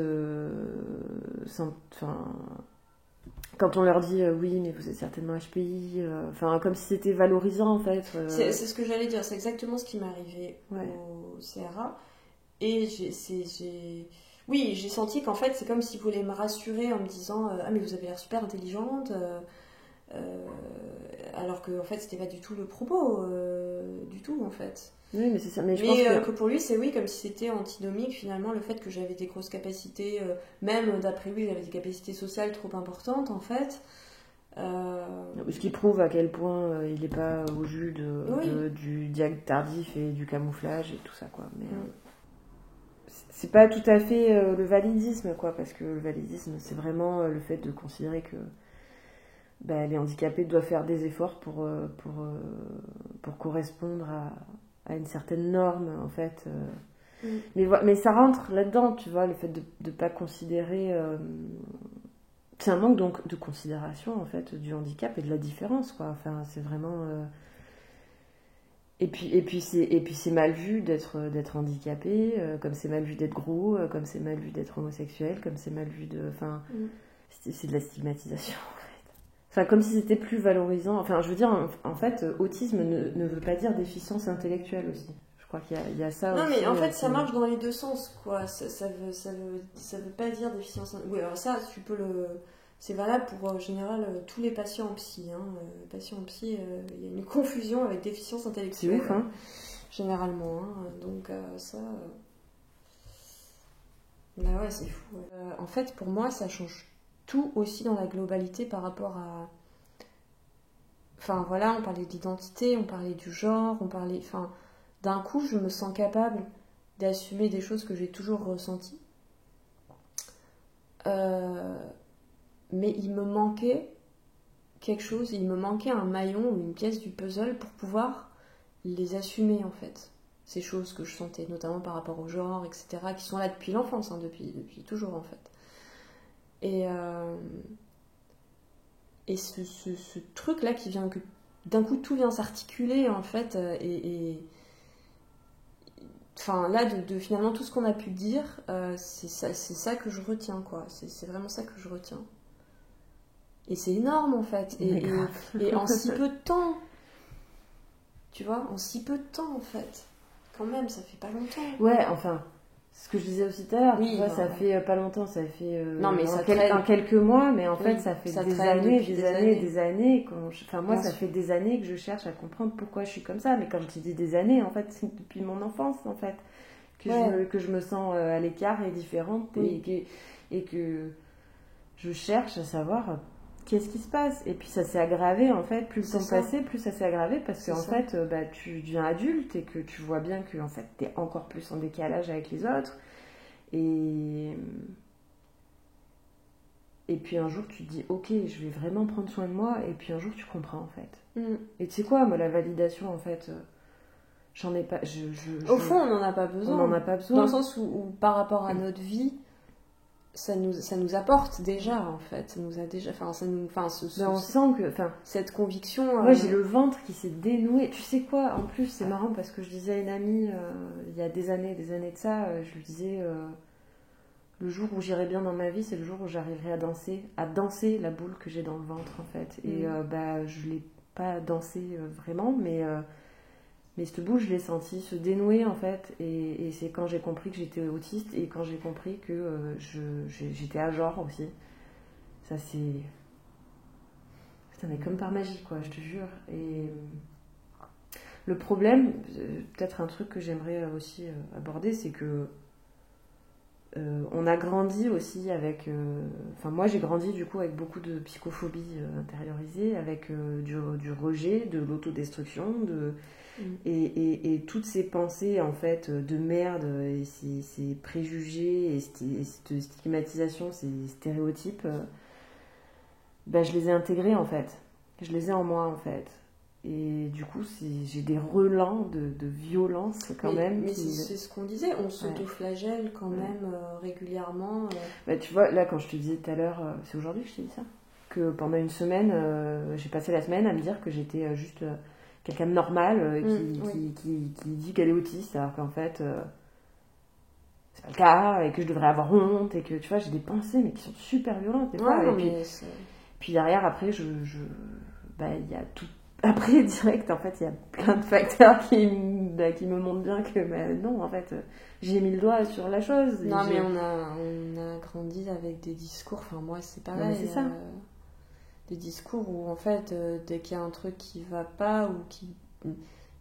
quand on leur dit oui mais vous êtes certainement HPI comme si c'était valorisant en fait c'est ce que j'allais dire, c'est exactement ce qui m'est arrivé au CRA et j'ai senti qu'en fait c'est comme s'ils voulaient me rassurer en me disant ah mais vous avez l'air super intelligente alors que en fait c'était pas du tout le propos du tout en fait. Oui, mais c'est ça. Mais je pense pense que pour lui, c'est comme si c'était antinomique finalement le fait que j'avais des grosses capacités, même d'après lui, j'avais des capacités sociales trop importantes en fait. Ce qui prouve à quel point il n'est pas au jus du diag tardif et du camouflage et tout ça quoi. Mais c'est pas tout à fait le validisme quoi, parce que le validisme c'est vraiment le fait de considérer que les handicapés doivent faire des efforts pour correspondre à une certaine norme en fait mais ça rentre là-dedans tu vois, le fait de pas considérer c'est un manque donc de considération en fait du handicap et de la différence quoi, enfin c'est vraiment et puis c'est mal vu d'être handicapé comme c'est mal vu d'être gros comme c'est mal vu d'être homosexuel, comme c'est mal vu de c'est de la stigmatisation. Enfin, comme si c'était plus valorisant. Enfin, je veux dire, en fait, autisme ne veut pas dire déficience intellectuelle aussi. Je crois qu'il y a ça non, aussi. Non, mais en fait, ça marche dans les deux sens, quoi. Ça veut pas dire déficience intellectuelle. Oui, alors ça, tu peux le... C'est valable pour, en général, tous les patients en psy. Les patients en psy, il y a une confusion avec déficience intellectuelle. C'est ouf, hein. Généralement, Donc, ça... Bah ouais, c'est fou. En fait, pour moi, ça change tout aussi dans la globalité par rapport à... Enfin voilà, on parlait d'identité, on parlait du genre, on parlait... Enfin, d'un coup, je me sens capable d'assumer des choses que j'ai toujours ressenties. Mais il me manquait quelque chose, il me manquait un maillon ou une pièce du puzzle pour pouvoir les assumer en fait. Ces choses que je sentais, notamment par rapport au genre, etc., qui sont là depuis l'enfance, depuis toujours en fait. Et ce truc-là qui vient, que d'un coup tout vient s'articuler en fait, enfin là, de finalement tout ce qu'on a pu dire, c'est ça que je retiens, quoi. C'est vraiment ça que je retiens. Et c'est énorme en fait. Et en si peu de temps. Tu vois, en si peu de temps en fait. Quand même, ça fait pas longtemps. Ouais, enfin, ce que je disais aussi tout à l'heure, Oui, tu vois, ça fait pas longtemps, ça fait non, mais en quelques mois, mais en fait, ça fait ça des traîne années, depuis des années. Enfin, moi, Bien ça sûr. fait des années que je cherche à comprendre pourquoi je suis comme ça. Mais quand tu dis des années, en fait, c'est depuis mon enfance, en fait, que je me sens à l'écart et différente et que je cherche à savoir qu'est-ce qui se passe. Et puis ça s'est aggravé, en fait, plus le temps passait, plus ça s'est aggravé parce qu'en fait, tu deviens adulte et que tu vois bien que en fait, t'es encore plus en décalage avec les autres. Et puis un jour, tu te dis, ok, je vais vraiment prendre soin de moi. Et puis un jour, tu comprends, en fait. Et tu sais quoi, moi, la validation, en fait, j'en ai pas... Au fond, on n'en a pas besoin. On n'en a pas besoin. Dans le sens où par rapport à notre vie, ça nous apporte déjà, en fait. Ça nous a déjà... Enfin, on sent que... cette conviction... Moi, j'ai le ventre qui s'est dénoué. Tu sais quoi, en plus, c'est marrant parce que je disais à une amie, il y a des années de ça, je lui disais... le jour où j'irai bien dans ma vie, c'est le jour où j'arriverai à danser la boule que j'ai dans le ventre, en fait. Et je l'ai pas dansé vraiment, mais cette boule, je l'ai sentie se dénouer, en fait. Et c'est quand j'ai compris que j'étais autiste et quand j'ai compris que j'étais à genre aussi. Ça, c'est... Putain, mais comme par magie, quoi, je te jure. Et le problème, peut-être un truc que j'aimerais aussi aborder, c'est que on a grandi aussi avec... moi, j'ai grandi du coup avec beaucoup de psychophobie intériorisée, avec du rejet, de l'autodestruction, et toutes ces pensées en fait de merde, et ces préjugés, et cette stigmatisation, ces stéréotypes, je les ai intégrés en fait. Je les ai en moi en fait. Et du coup, j'ai des relents de violence quand même. Mais c'est ce qu'on disait, on s'autoflagelle quand même régulièrement. Tu vois, là, quand je te disais tout à l'heure, c'est aujourd'hui que je t'ai dit ça, que pendant une semaine, j'ai passé la semaine à me dire que j'étais juste quelqu'un de normal qui dit qu'elle est autiste, alors qu'en fait, c'est pas le cas, et que je devrais avoir honte, et que tu vois, j'ai des pensées mais qui sont super violentes des fois. Puis derrière, après, il y a tout. Après, direct, en fait, il y a plein de facteurs qui me montrent bien que non, en fait, j'ai mis le doigt sur la chose. Non, mais on a grandi avec des discours, enfin moi c'est pareil. Non, c'est ça. Des discours où en fait, dès qu'il y a un truc qui va pas ou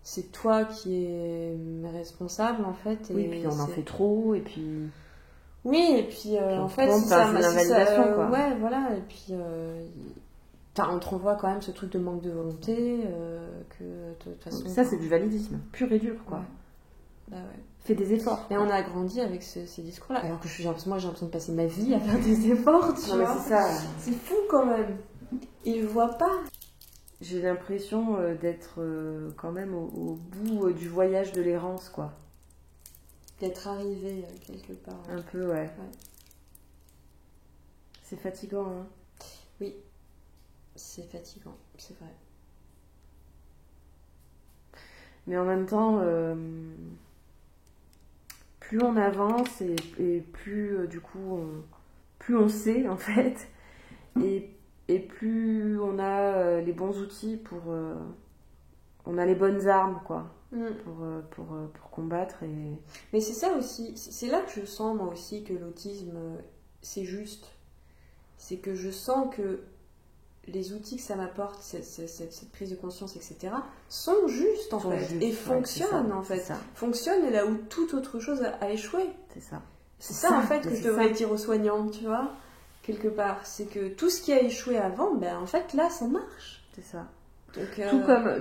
c'est toi qui es responsable en fait. Oui, et puis on en fait trop, et puis... Oui, et puis en fait, c'est l'invalidation, quoi. Ouais, voilà, et puis... on te renvoie quand même ce truc de manque de volonté, que de toute façon... Ça, c'est du validisme, pur et dur, quoi. Ouais. Bah ouais. Fais des efforts. Et on a grandi avec ces discours-là. Alors que j'ai l'impression de passer ma vie à faire des efforts, tu vois. Mais c'est ça. C'est fou quand même. Ils voient pas. J'ai l'impression d'être quand même au bout du voyage de l'errance, quoi. D'être arrivé quelque part. Un peu, ouais. C'est fatigant, hein. Oui. C'est fatigant, c'est vrai. Mais en même temps, plus on avance et plus du coup, plus on sait en fait, et plus on a les bons outils on a les bonnes armes quoi, pour combattre. Mais c'est ça aussi, c'est là que je sens moi aussi que l'autisme c'est juste. C'est que je sens que les outils que ça m'apporte, cette prise de conscience, etc., sont justes en fait, et fonctionnent en fait. Fonctionnent là où toute autre chose a échoué. C'est ça. C'est ça en fait que je devrais dire aux soignants, tu vois, quelque part. C'est que tout ce qui a échoué avant, en fait là ça marche. C'est ça. Donc,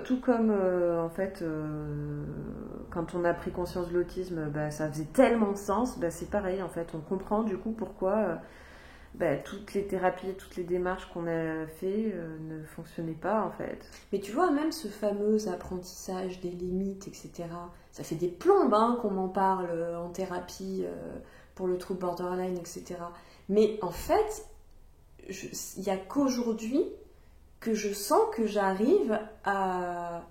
tout comme en fait, quand on a pris conscience de l'autisme, ça faisait tellement de sens, c'est pareil en fait, on comprend du coup pourquoi... toutes les thérapies, toutes les démarches qu'on a fait ne fonctionnaient pas en fait. Mais tu vois, même ce fameux apprentissage des limites, etc., ça fait des plombes qu'on m'en parle en thérapie pour le trouble borderline, etc. Mais en fait, il n'y a qu'aujourd'hui que je sens que j'arrive à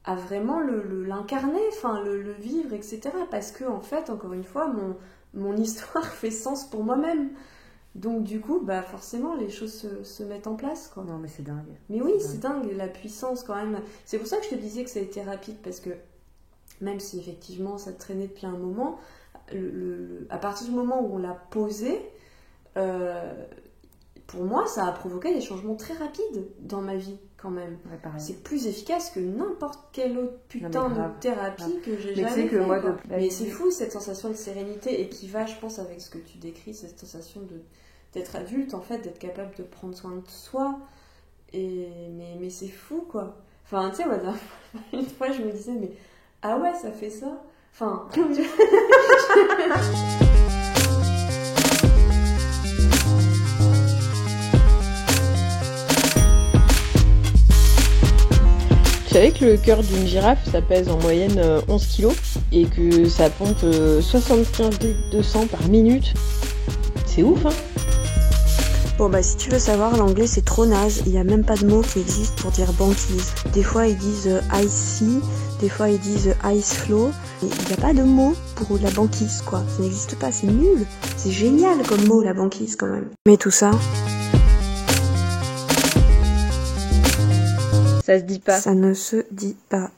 vraiment l'incarner, enfin le vivre, etc. Parce que en fait, encore une fois, mon histoire fait sens pour moi-même. Donc du coup, bah forcément, les choses se mettent en place, quoi. Non, mais c'est dingue. Mais oui, c'est dingue, la puissance quand même. C'est pour ça que je te disais que ça a été rapide, parce que même si effectivement ça traînait depuis un moment, à partir du moment où on l'a posé, pour moi, ça a provoqué des changements très rapides dans ma vie, quand même. Ouais, pareil. C'est plus efficace que n'importe quelle autre putain de thérapie que j'ai jamais fait. Moi, quoi. Mais c'est fou, cette sensation de sérénité, et qui va, je pense, avec ce que tu décris, cette sensation d'être adulte, en fait, d'être capable de prendre soin de soi. Mais c'est fou, quoi. Enfin, tu sais, moi, une fois, je me disais, mais ah ouais, ça fait ça. Enfin, Tu savais que le cœur d'une girafe, ça pèse en moyenne 11 kilos et que ça pompe 75 litres de sang par minute. C'est ouf, hein? Bon bah si tu veux savoir, l'anglais c'est trop naze, il n'y a même pas de mot qui existe pour dire banquise. Des fois ils disent ice sea, des fois ils disent ice flow, il n'y a pas de mot pour la banquise quoi, ça n'existe pas, c'est nul. C'est génial comme mot la banquise quand même. Mais tout ça, Ça se dit pas. ça ne se dit pas.